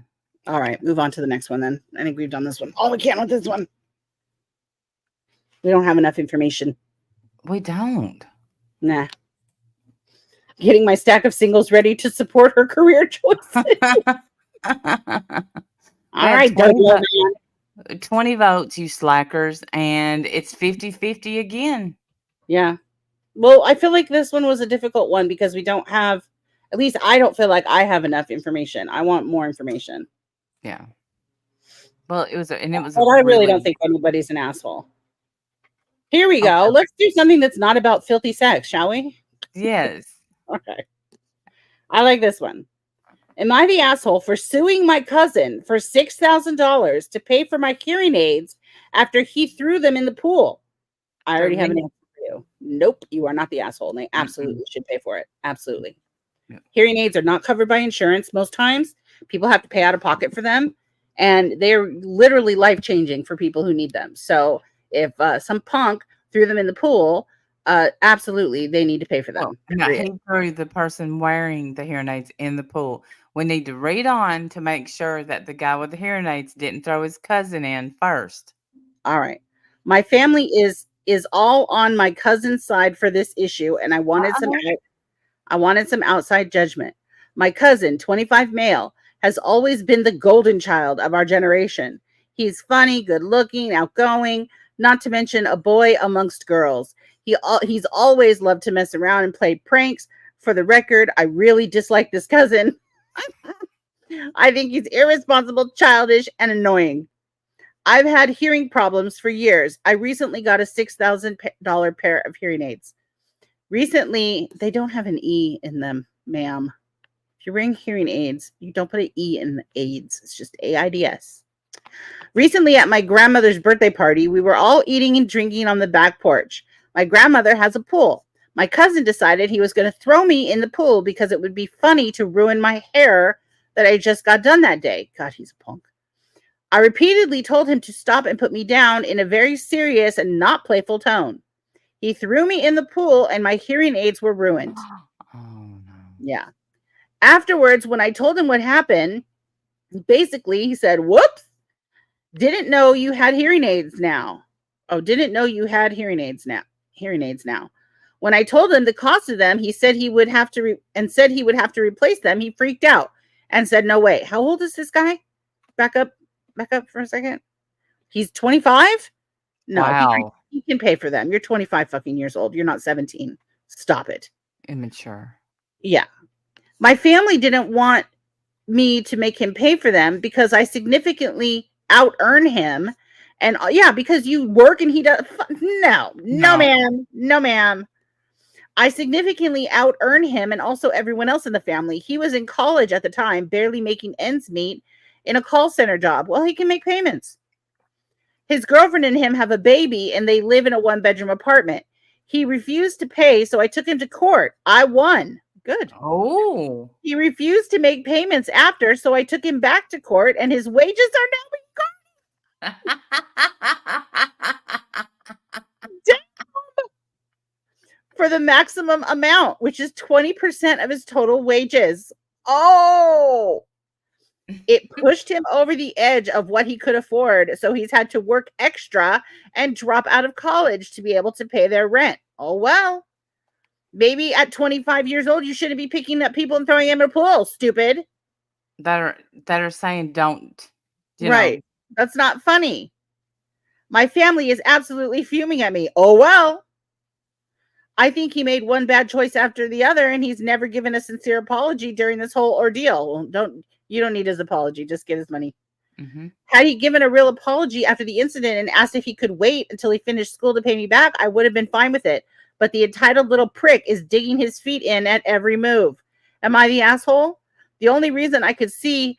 All right, move on to the next one then. I think we've done this one. Oh, we can't with this one. We don't have enough information. We don't. Nah. Getting my stack of singles ready to support her career choices. We All had right, 20, Dodo man. 20 votes, you slackers, and it's 50-50 again. Yeah. Well, I feel like this one was a difficult one because we don't have, at least I don't feel like I have enough information. I want more information. Yeah. Well, it was, and it was a But I really don't really think anybody's an asshole. Here we go. okay. Let's do something that's not about filthy sex, shall we? Yes. Okay. I like this one. Am I the asshole for suing my cousin for $6,000 to pay for my hearing aids after he threw them in the pool? I already have an answer for you. Nope, you are not the asshole. And they absolutely should pay for it. Absolutely. Yeah. Hearing aids are not covered by insurance. Most times, people have to pay out of pocket for them, and they're literally life-changing for people who need them. So if some punk threw them in the pool, absolutely, they need to pay for them. Well, now he threw the person wearing the hearing aids in the pool. We need to read on to make sure that the guy with the hearing aids didn't throw his cousin in first. All right. My family is all on my cousin's side for this issue, and I wanted some outside judgment. My cousin, 25 male, has always been the golden child of our generation. He's funny, good looking, outgoing, not to mention a boy amongst girls. He's always loved to mess around and play pranks. For the record, I really dislike this cousin. I think he's irresponsible, childish, and annoying. I've had hearing problems for years. I recently got a $6,000 pair of hearing aids. Recently, they don't have an E in them, ma'am. If you're wearing hearing aids, you don't put an E in the aids. It's just AIDS. Recently, at my grandmother's birthday party, we were all eating and drinking on the back porch. My grandmother has a pool. My cousin decided he was going to throw me in the pool because it would be funny to ruin my hair that I just got done that day. God, he's a punk. I repeatedly told him to stop and put me down in a very serious and not playful tone. He threw me in the pool and my hearing aids were ruined. Oh, no. Yeah. Afterwards, when I told him what happened, basically he said, whoops, didn't know you had hearing aids now. Oh, didn't know you had hearing aids now. When I told him the cost of them, he said he would have to replace them. He freaked out and said, no way. How old is this guy? Back up for a second. He's 25? No, Wow. he can pay for them. You're 25 fucking years old. You're not 17. Stop it. Immature. Yeah. My family didn't want me to make him pay for them because I significantly out earn him. And yeah, because you work and he does. No, ma'am. I significantly out earn him and also everyone else in the family. He was in college at the time, barely making ends meet in a call center job. Well, he can make payments. His girlfriend and him have a baby and they live in a 1-bedroom apartment. He refused to pay, so I took him to court. I won. Good. Oh. He refused to make payments after, so I took him back to court and his wages are now being for the maximum amount, which is 20% of his total wages. Oh, it pushed him over the edge of what he could afford. So he's had to work extra and drop out of college to be able to pay their rent. Oh, well, maybe at 25 years old, you shouldn't be picking up people and throwing them in a pool, stupid. That are saying don't. Right. That's not funny. My family is absolutely fuming at me. Oh, well. I think he made one bad choice after the other, and he's never given a sincere apology during this whole ordeal. You don't need his apology. Just get his money. Mm-hmm. Had he given a real apology after the incident and asked if he could wait until he finished school to pay me back, I would have been fine with it. But the entitled little prick is digging his feet in at every move. Am I the asshole? The only reason I could see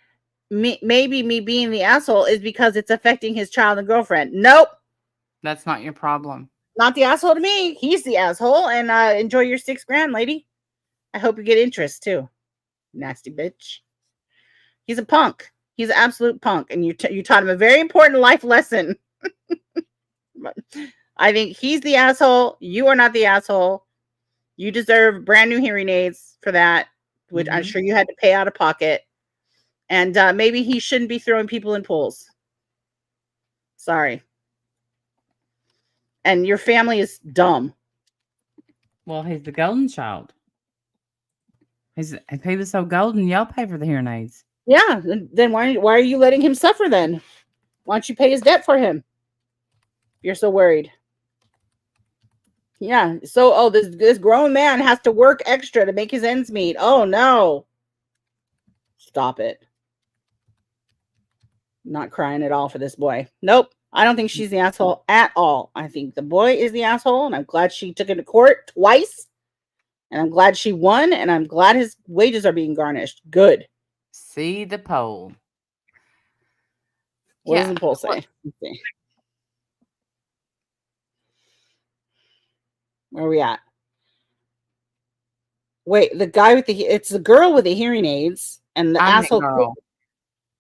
maybe me being the asshole is because it's affecting his child and girlfriend. Nope. That's not your problem. Not the asshole to me. He's the asshole. And enjoy your $6,000, lady. I hope you get interest too. Nasty bitch. He's a punk. He's an absolute punk. And you taught him a very important life lesson. I think he's the asshole. You are not the asshole. You deserve brand new hearing aids for that, which I'm sure you had to pay out of pocket. And maybe he shouldn't be throwing people in pools. Sorry. And your family is dumb. Well, he's the golden child. If he was so golden, y'all pay for the hearing aids. Yeah. Then why are you letting him suffer then? Why don't you pay his debt for him? You're so worried. Yeah. So, this grown man has to work extra to make his ends meet. Oh, no. Stop it. Not crying at all for this boy. Nope. I don't think she's the asshole at all. I think the boy is the asshole, and I'm glad she took it to court twice, and I'm glad she won, and I'm glad his wages are being garnished. Good. See the poll. What does the poll say? Let's see. Where are we at? Wait, it's the girl with the hearing aids, and the asshole girl.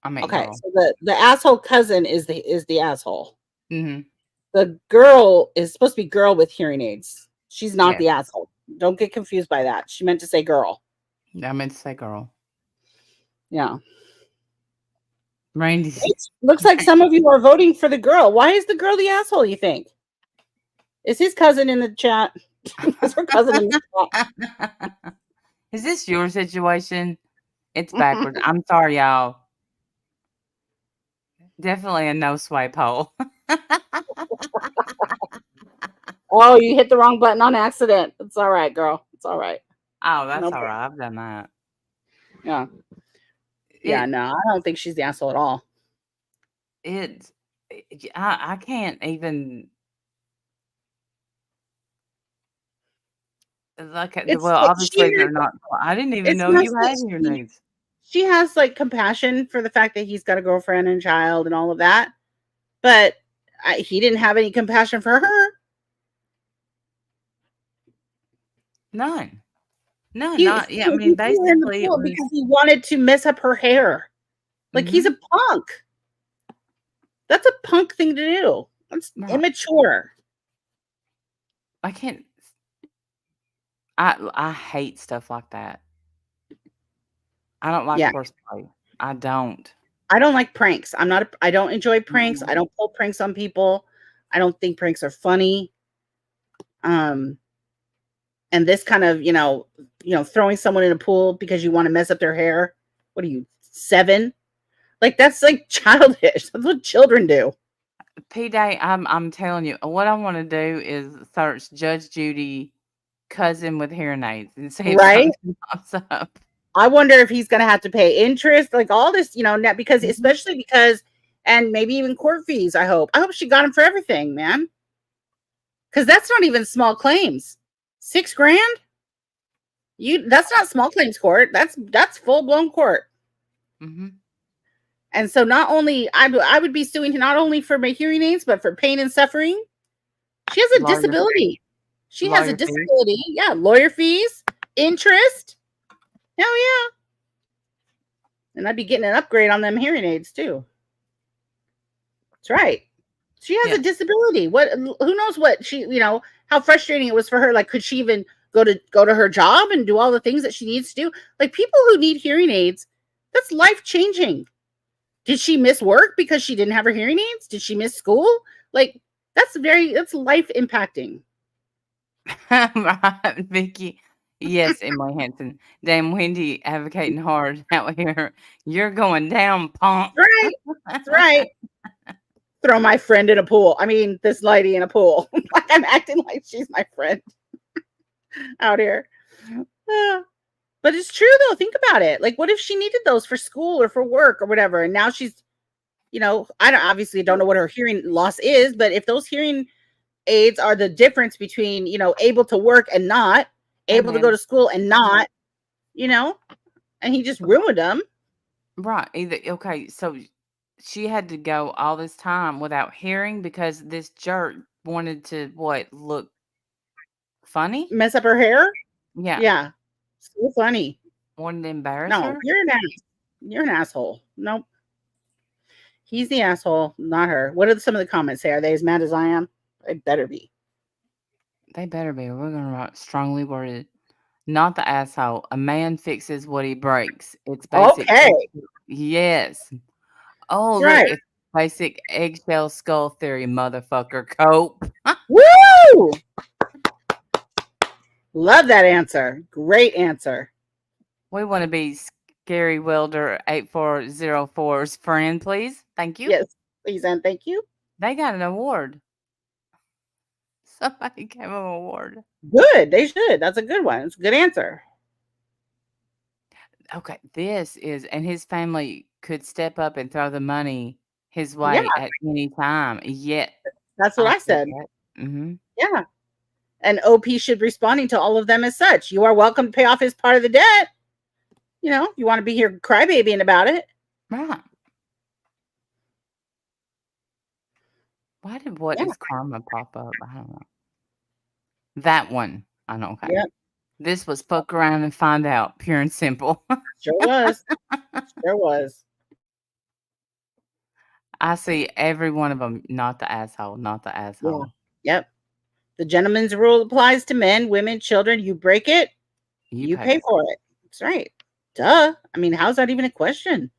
Okay, girl. so the asshole cousin is the asshole. Mm-hmm. The girl is supposed to be girl with hearing aids. She's not the asshole. Don't get confused by that. She meant to say girl. I meant to say girl. Yeah. Randy. It looks like some of you are voting for the girl. Why is the girl the asshole, you think? Is his cousin in the chat? Is her cousin in the chat? Is this your situation? It's backwards. I'm sorry, y'all. Definitely a no swipe poll. Oh, you hit the wrong button on accident. It's all right, girl. It's all right. Oh, that's all right. I've done that. Yeah. Yeah, no, I don't think she's the asshole at all. I can't even. Obviously they're not. I didn't even know you had your needs. She has like compassion for the fact that he's got a girlfriend and child and all of that, but he didn't have any compassion for her. None. I mean, basically, because he wanted to mess up her hair. Like he's a punk. That's a punk thing to do. That's immature. I can't. I hate stuff like that. I don't like horseplay. I don't. I don't like pranks. I don't enjoy pranks. I don't pull pranks on people. I don't think pranks are funny. And this kind of, throwing someone in a pool because you want to mess up their hair. What are you, 7? Like that's like childish. That's what children do. P-Day, I'm telling you, what I want to do is search Judge Judy cousin with hearing aids and see if something pops up. I wonder if he's going to have to pay interest, like all this, because especially because, and maybe even court fees. I hope she got him for everything, man. Because that's not even small claims. $6,000. That's not small claims court. That's full blown court. Mm-hmm. And so not only I would be suing not only for my hearing aids, but for pain and suffering. She has a disability. She has a disability. Fees. Yeah. Lawyer fees, interest. Hell yeah. And I'd be getting an upgrade on them hearing aids too. That's right. She has a disability. Who knows what she, how frustrating it was for her. Like, could she even go to her job and do all the things that she needs to do? Like people who need hearing aids, that's life changing. Did she miss work because she didn't have her hearing aids? Did she miss school? Like that's life impacting. Right, Vicky. Yes, Emily Hanson. Damn Wendy advocating hard out here. You're going down, punk. Right. That's right. Throw my friend in a pool. I mean, this lady in a pool. Like I'm acting like she's my friend out here. But it's true though. Think about it. Like, what if she needed those for school or for work or whatever? And now she's, I don't know what her hearing loss is, but if those hearing aids are the difference between, able to work and not able to go to school and not, and he just ruined them. Right. Either okay, so she had to go all this time without hearing because this jerk wanted to what, look funny? Mess up her hair? Yeah. Yeah. So funny. Wanted to embarrass No, her? you're an ass. You're an asshole. Nope. He's the asshole, not her. What are some of the comments say? Are they as mad as I am? They better be. They better be. We're gonna write strongly worded. Not the asshole. A man fixes what he breaks. It's basic. Okay. Yes. Oh, look, Right. it's basic eggshell skull theory, motherfucker. Cope. Woo! Love that answer. Great answer. We want to be Scary Welder 8404's friend, please. Thank you. Yes. Please and thank you. They got an award. Somebody gave him an award. Good. They should. That's a good one. It's a good answer. Okay, this is, and his family could step up and throw the money his Yeah, way at any time. Yet, that's what I I said said. that. Mm-hmm. Yeah. And OP should be responding to all of them as such. You are welcome to pay off his part of the debt. You want to be here crybabying about it. Right. Why did what Yeah. is karma pop up? I don't know. That one. I don't. Okay. Yeah. This was fuck around and find out. Pure and simple. Sure was. Sure was. I see every one of them. Not the asshole. Not the Yeah. asshole. Yep. The gentleman's rule applies to men, women, children. You break it, You you pay pay for for it. That's right. Duh. I mean, how's that even a question?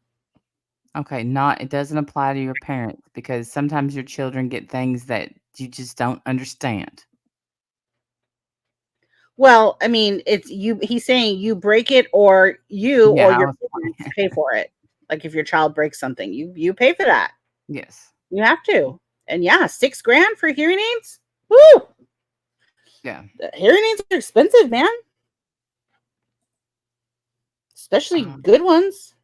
it. Okay. Not. It doesn't apply to your parents because sometimes your children get things that you just don't understand. Well, I mean, it's you. He's saying you break it, or you or Yeah. I your was parents playing. pay for it. Like if your child breaks something, you pay for that. Yes. You have to. And yeah, 6 grand for hearing aids. Woo! Yeah. The hearing aids are expensive, man. Especially Um, good ones.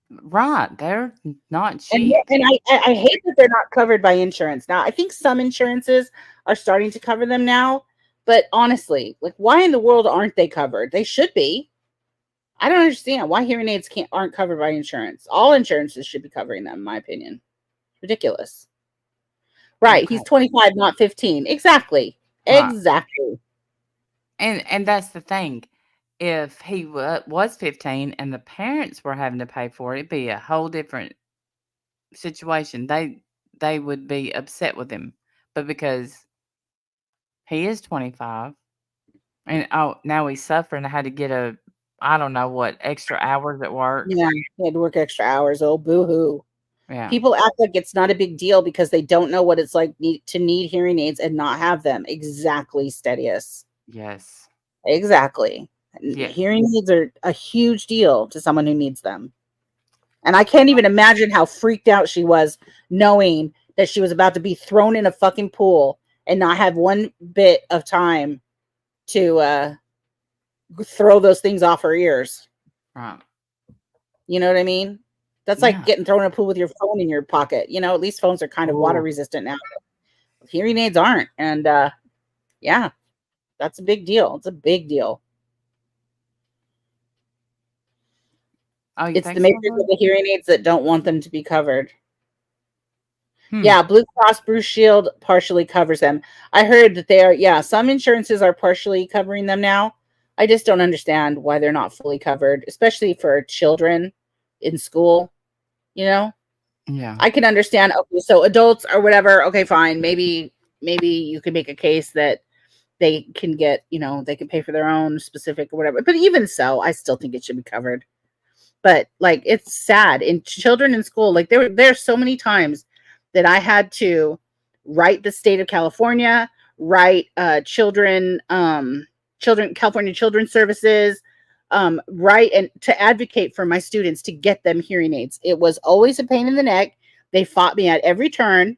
right. They're not And cheap. and I hate that they're not covered by insurance. Now, I think some insurances are starting to cover them now, but honestly, like why in the world aren't they covered? They should be. I don't understand why hearing aids aren't covered by insurance. All insurances should be covering them, in my opinion. Ridiculous. Right, Okay. he's 25, not 15. Exactly. Right. Exactly. And that's the thing. If he was 15 and the parents were having to pay for it, it'd be a whole different situation. They would be upset with him. But because he is 25 and oh, now he's suffering, I had to get a I don't know what extra hours at work. Yeah, he had to work extra hours. Oh, boo-hoo. Yeah. People act like it's not a big deal because they don't know what it's like to need hearing aids and not have them. Exactly, Steadius. Yes. Exactly. Yes. Hearing aids are a huge deal to someone who needs them. And I can't even imagine how freaked out she was knowing that she was about to be thrown in a fucking pool and not have one bit of time to throw those things off her ears. Right. You know what I mean? That's like Yeah. getting thrown in a pool with your phone in your pocket. At least phones are kind of water Oh, resistant now. Hearing aids aren't. And yeah, that's a big deal. It's a big deal. oh, you It's think the so? makers of the hearing aids that don't want them to be covered. Hmm. Yeah, Blue Cross Blue Shield partially covers them. I heard that they are, yeah, some insurances are partially covering them now. I just don't understand why they're not fully covered, especially for children in school. Yeah. I can understand. Okay, so adults or whatever. Okay, fine. Maybe you could make a case that they can get, they can pay for their own specific or whatever. But even so, I still think it should be covered. But like, it's sad in children in school. Like there's so many times that I had to write the state of California, write California Children's Services, write and to advocate for my students to get them hearing aids. It was always a pain in the neck. They fought me at every turn,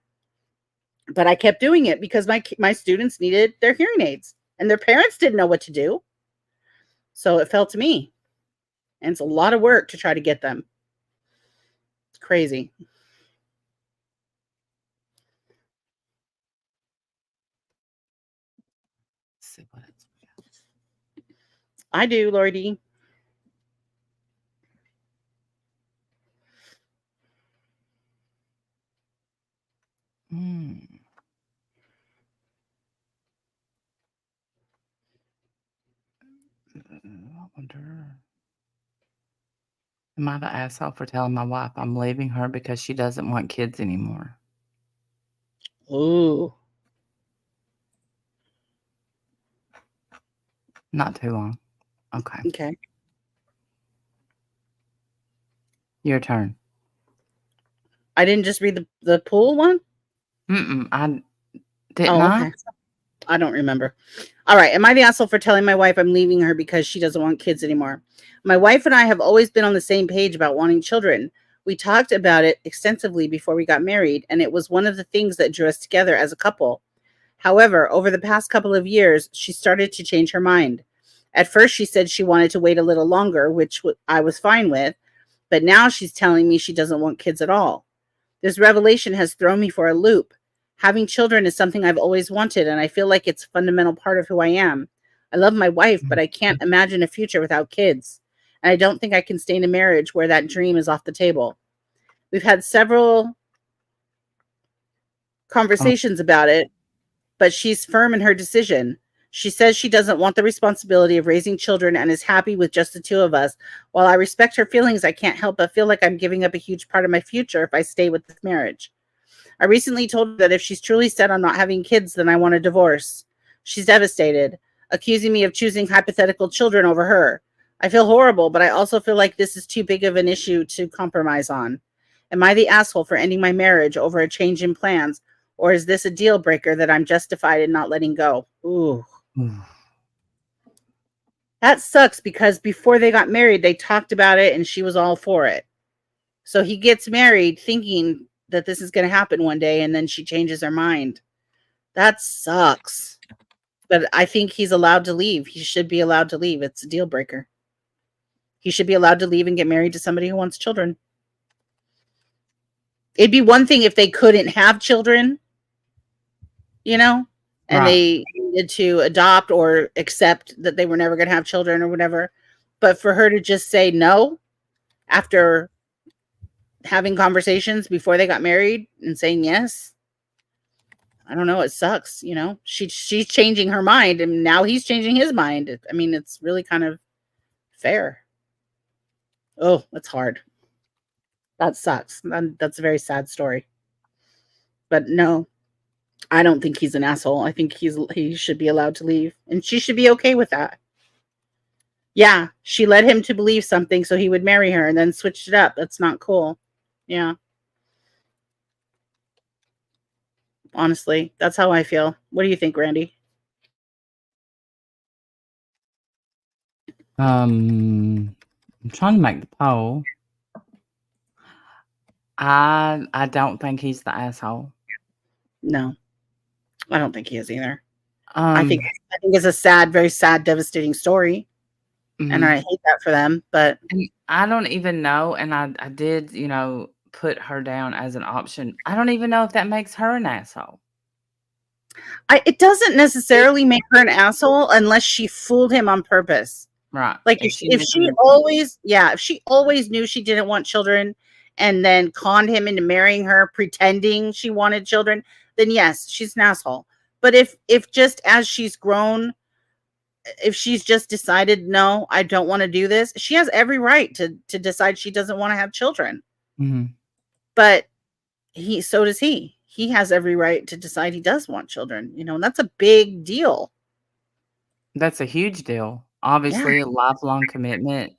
but I kept doing it because my students needed their hearing aids and their parents didn't know what to do. So it fell to me. And it's a lot of work to try to get them. It's crazy. Let's see what else we got. I do, Lordy. wonder. Am I the asshole for telling my wife I'm leaving her because she doesn't want kids anymore? Ooh. Not too long. Okay. Okay. Your turn. I didn't just read the pool one? I didn't Oh, I? okay. I don't remember. All right. Am I the asshole for telling my wife I'm leaving her because she doesn't want kids anymore? My wife and I have always been on the same page about wanting children. We talked about it extensively before we got married, and it was one of the things that drew us together as a couple. However, over the past couple of years, she started to change her mind. At first, she said she wanted to wait a little longer, which I was fine with, but now she's telling me she doesn't want kids at all. This revelation has thrown me for a loop. Having children is something I've always wanted, and I feel like it's a fundamental part of who I am. I love my wife, but I can't imagine a future without kids. And I don't think I can stay in a marriage where that dream is off the table. We've had several conversations about it, but she's firm in her decision. She says she doesn't want the responsibility of raising children and is happy with just the two of us. While I respect her feelings, I can't help but feel like I'm giving up a huge part of my future if I stay with this marriage. I recently told her that if she's truly set on not having kids, then I want a divorce. She's devastated, accusing me of choosing hypothetical children over her. I feel horrible, but I also feel like this is too big of an issue to compromise on. Am I the asshole for ending my marriage over a change in plans, or is this a deal breaker that I'm justified in not letting go? Ooh. That sucks because before they got married, they talked about it and she was all for it. So he gets married thinking that this is going to happen one day, and then she changes her mind. That sucks. But I think he's allowed to leave. He should be allowed to leave. It's a deal breaker. He should be allowed to leave and get married to somebody who wants children. It'd be one thing if they couldn't have children, and Right. they needed to adopt or accept that they were never going to have children or whatever. But for her to just say no after having conversations before they got married and saying yes, I don't know. It sucks. She's changing her mind, and now he's changing his mind. I mean, it's really kind of fair. Oh, that's hard. That sucks. That's a very sad story. But no, I don't think he's an asshole. I think he should be allowed to leave, and she should be okay with that. Yeah, she led him to believe something so he would marry her and then switched it up. That's not cool. Yeah. Honestly, that's how I feel. What do you think, Randy? I'm trying to make the poll. I don't think he's the asshole. No, I don't think he is either. I I think it's a sad, very sad, devastating story, and I hate that for them. But I don't even know, and I did, put her down as an option. I don't even know if that makes her an asshole. it doesn't necessarily make her an asshole unless she fooled him on purpose. Right. Like if she always knew she didn't want children and then conned him into marrying her pretending she wanted children, then yes, she's an asshole. But if just as she's grown, if she's just decided, no, I don't want to do this, she has every right to decide she doesn't want to have children. But so does he. He has every right to decide he does want children, and that's a big deal. That's a huge deal. Obviously, a lifelong commitment.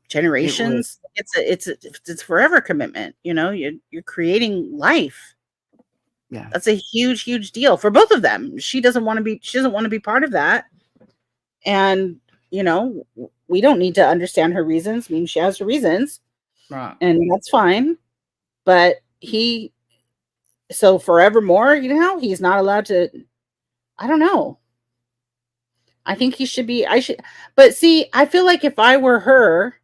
Generations. It's forever commitment. You're creating life. Yeah, that's a huge, huge deal for both of them. She doesn't want to be part of that, and we don't need to understand her reasons. I mean, she has her reasons, right, and that's fine. But so forevermore, he's not allowed to. I don't know. I think he should be. But see, I feel like if I were her,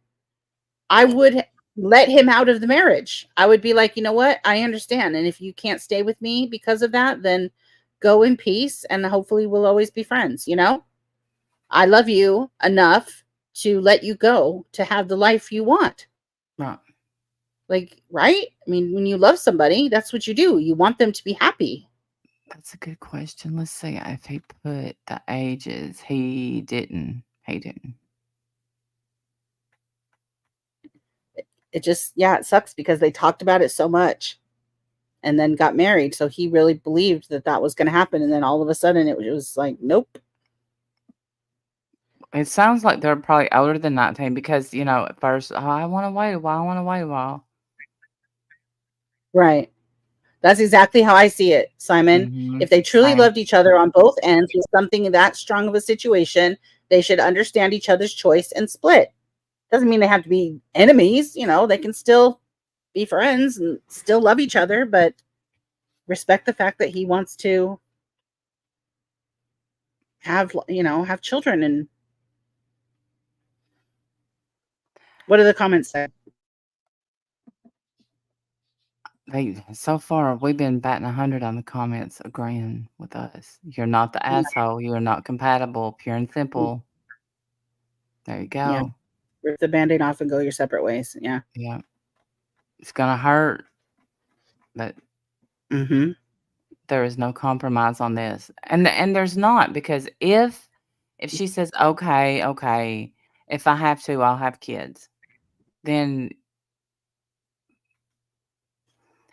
I would let him out of the marriage. I would be like, you know what? I understand. And if you can't stay with me because of that, then go in peace and hopefully we'll always be friends. I love you enough to let you go to have the life you want. right. Like, right? I mean, when you love somebody, that's what you do. You want them to be happy. That's a good question. Let's see if he put the ages. He didn't. He didn't. It just, yeah, it sucks because they talked about it so much and then got married. So he really believed that that was going to happen. And then all of a sudden it was like, nope. It sounds like they're probably older than 19 because, at first, "Oh, I wanna wait a while, I wanna wait a while." Right. That's exactly how I see it, Simon. If Mhm. they truly Same. loved each other on both ends with something that strong of a situation, they should understand each other's choice and split. Doesn't mean they have to be enemies, they can still be friends and still love each other, but respect the fact that he wants to have children. And what do the comments say? So far, we've been batting 100 on the comments agreeing with us. "You're not the Yeah, asshole, you're not compatible, pure and simple." There you yeah. go. Rip the band-aid off and go your separate ways. Yeah. Yeah. It's gonna hurt, but Mm-hmm. there is no compromise on this. And there's not, because if she says, "Okay, okay, if I have to, I'll have kids," then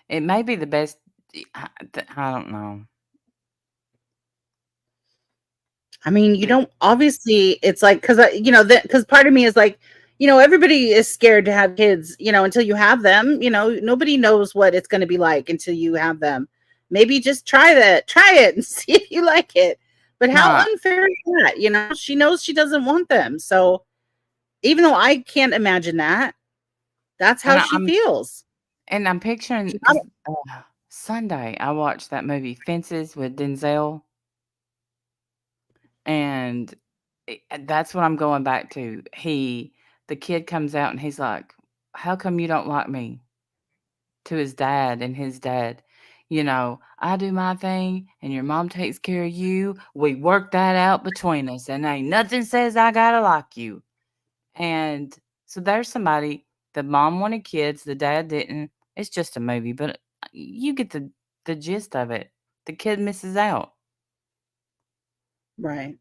it may be the best. I don't know. I mean, you It don't obviously, it's like, because part of me is like, everybody is scared to have kids, until you have them. Nobody knows what it's going to be like until you have them. Maybe just try it and see if you like it. But how Right, unfair is that? She knows she doesn't want them. So even though I can't imagine that, that's and how she feels. I'm picturing She's not. 'cause, Sunday, I watched that movie Fences with Denzel, and that's what I'm going back to. The kid comes out and he's like, "How come you don't like me?" To his dad, and his dad, "I do my thing and your mom takes care of you. We work that out between us, and ain't nothing says I gotta like you." And so there's somebody, the mom wanted kids, the dad didn't. It's just a movie, but you get the gist of it. The kid misses out. Right.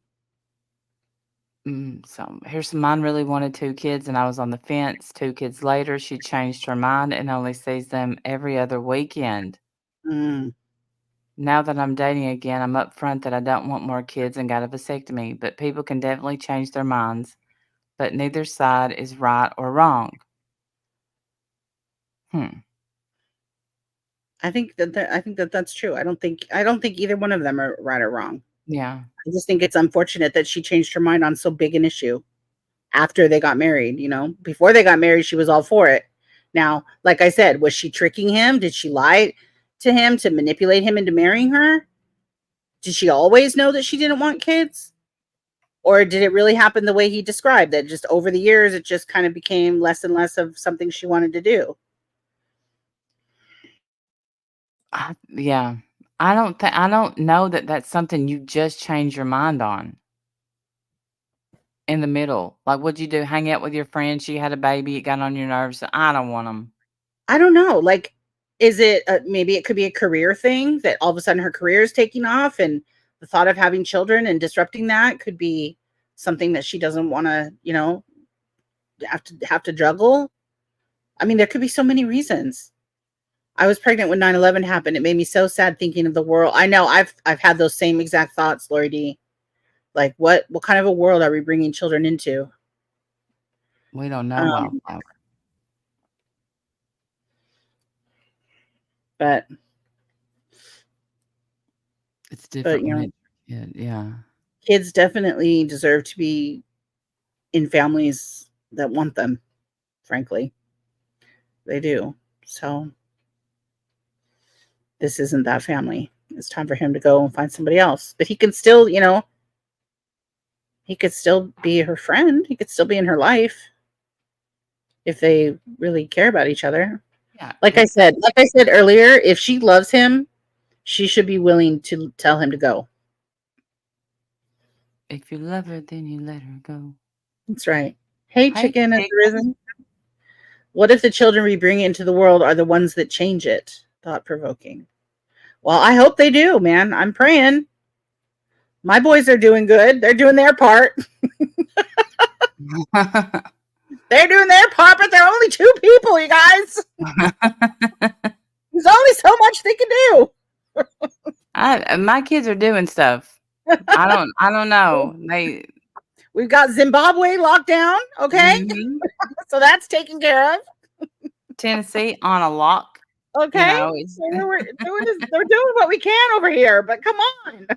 So here's mine really wanted 2 kids, and I was on the fence. 2 kids later, she changed her mind and only sees them every other weekend. Mm. Now that I'm dating again, I'm upfront that I don't want more kids and got a vasectomy, but people can definitely change their minds, but neither side is right or wrong. Hmm. I think that that's true. I don't think either one of them are right or wrong. Yeah. I just think it's unfortunate that she changed her mind on so big an issue after they got married. Before they got married, she was all for it. Now, like I said, was she tricking him? Did she lie to him to manipulate him into marrying her? Did she always know that she didn't want kids? Or did it really happen the way he described, that just over the years it just kind of became less and less of something she wanted to do? Yeah. I don't know that that's something you just change your mind on in the middle. Like, what'd you do? Hang out with your friend, she had a baby, it got on your nerves. I don't want them. I don't know. Like, is it maybe it could be a career thing that all of a sudden her career is taking off, and the thought of having children and disrupting that could be something that she doesn't want to, have to juggle. I mean, there could be so many reasons. I was pregnant when 9/11 happened. It made me so sad thinking of the world. I know I've had those same exact thoughts, Lori D. Like, what kind of a world are we bringing children into? We don't know Um, Wildflower. but It's but different when it's your kid, yeah. kids definitely deserve to be in families that want them. Frankly, they do. So this isn't that family. It's time for him to go and find somebody else. But he can still, he could still be her friend. He could still be in her life if they really care about each other. Yeah, Like I said earlier, if she loves him, she should be willing to tell him to go. if you love her, then you let her go. That's right. Hey, Hey, chicken has chicken. arisen. What if the children we bring into the world are the ones that change it? Thought provoking. Well, I hope they do, man. I'm praying. My boys are doing good. They're doing their part. They're doing their part, but they're only 2 people, you guys. There's only so much they can do. My kids are doing stuff. I don't know. We've got Zimbabwe locked down, okay? Mhm. So that's taken care of. Tennessee on a lock. You Okay. know, So they're doing what we can over here, but come on.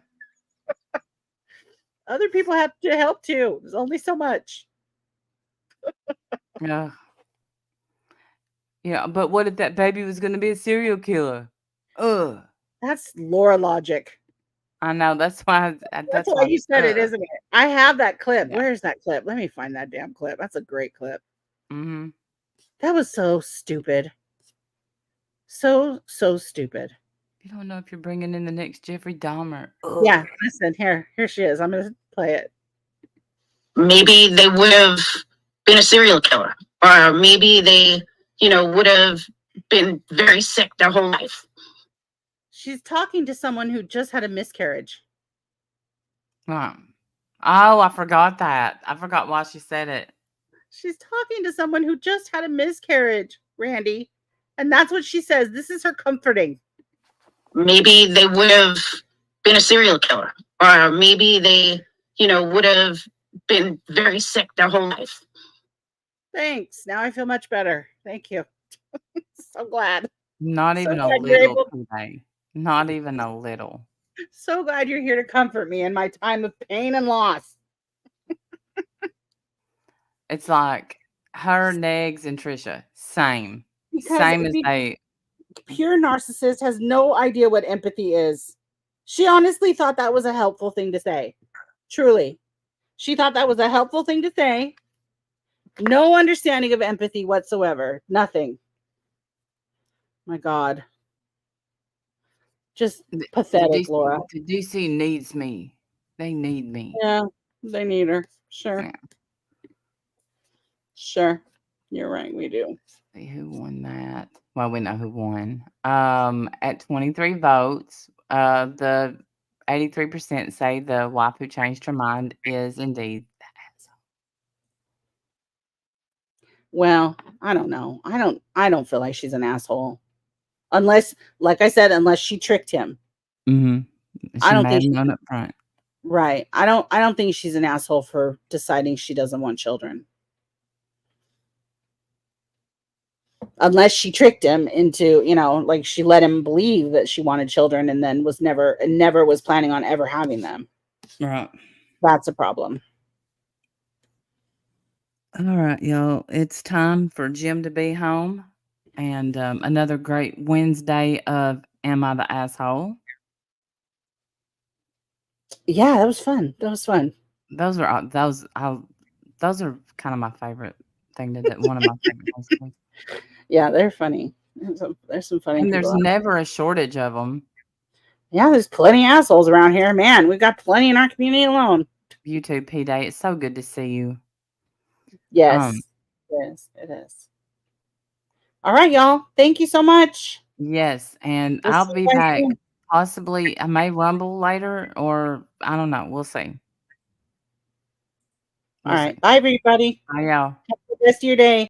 Other people have to help too. There's only so much. yeah. Yeah, but what if that baby was gonna be a serial killer? Ugh. That's Laura logic. I know. That's why. That's why you said it, isn't it? I have that clip. Yeah. Where's that clip? Let me find that damn clip. That's a great clip. Mm-hmm. That was so stupid. So stupid. You don't know if you're bringing in the next Jeffrey Dahmer. Yeah, Ugh. listen, here she is. I'm gonna play it. Maybe they would have been a serial killer, or maybe they, would have been very sick their whole life. She's talking to someone who just had a miscarriage. Oh, I forgot that. I forgot why she said it. She's talking to someone who just had a miscarriage, Randy. And that's what she says. This is her comforting. Maybe they would have been a serial killer, or maybe they, would have been very sick their whole life. Thanks. Now I feel much better. Thank you. So glad. Not So even a glad you're little able- today. Not even a little. So glad you're here to comfort me in my time of pain and loss. It's like her, Negs, and Trisha. Same. Because Same as they. pure narcissist has no idea what empathy is. She honestly thought that was a helpful thing to say. Truly. She thought that was a helpful thing to say. No understanding of empathy whatsoever. Nothing. My God. Just pathetic, Laura. The DC needs me. They need me. Yeah, they need her. Sure. Yeah. Sure. You're right. We do. See who won that. Well, we know who won. At 23 votes, the 83% say the wife who changed her mind is indeed the asshole. Well, I don't know. I don't feel like she's an asshole. Unless, like I said, unless she tricked him. Mm-hmm. I don't think she's she, up front. right. I don't think she's an asshole for deciding she doesn't want children. Unless she tricked him into, like she let him believe that she wanted children and then never was planning on ever having them. Right. That's a problem. All right, y'all. It's time for Jim to be home. And another great Wednesday of Am I the Asshole? Yeah, that was fun. That was fun. Those are kind of my favorite thing to do. One of my favorite things. Yeah, they're funny. There's some funny And people there's never a shortage of them. Yeah, there's plenty of assholes around here. Man, we've got plenty in our community alone. You too, P-Day. It's so good to see you. Yes. Yes, it is. All right, y'all. Thank you so much. Yes, and We'll I'll see be you guys back. soon. Possibly, I may rumble later, or I don't know. We'll see. All right. Bye, everybody. Bye, y'all. Have a good rest of your day.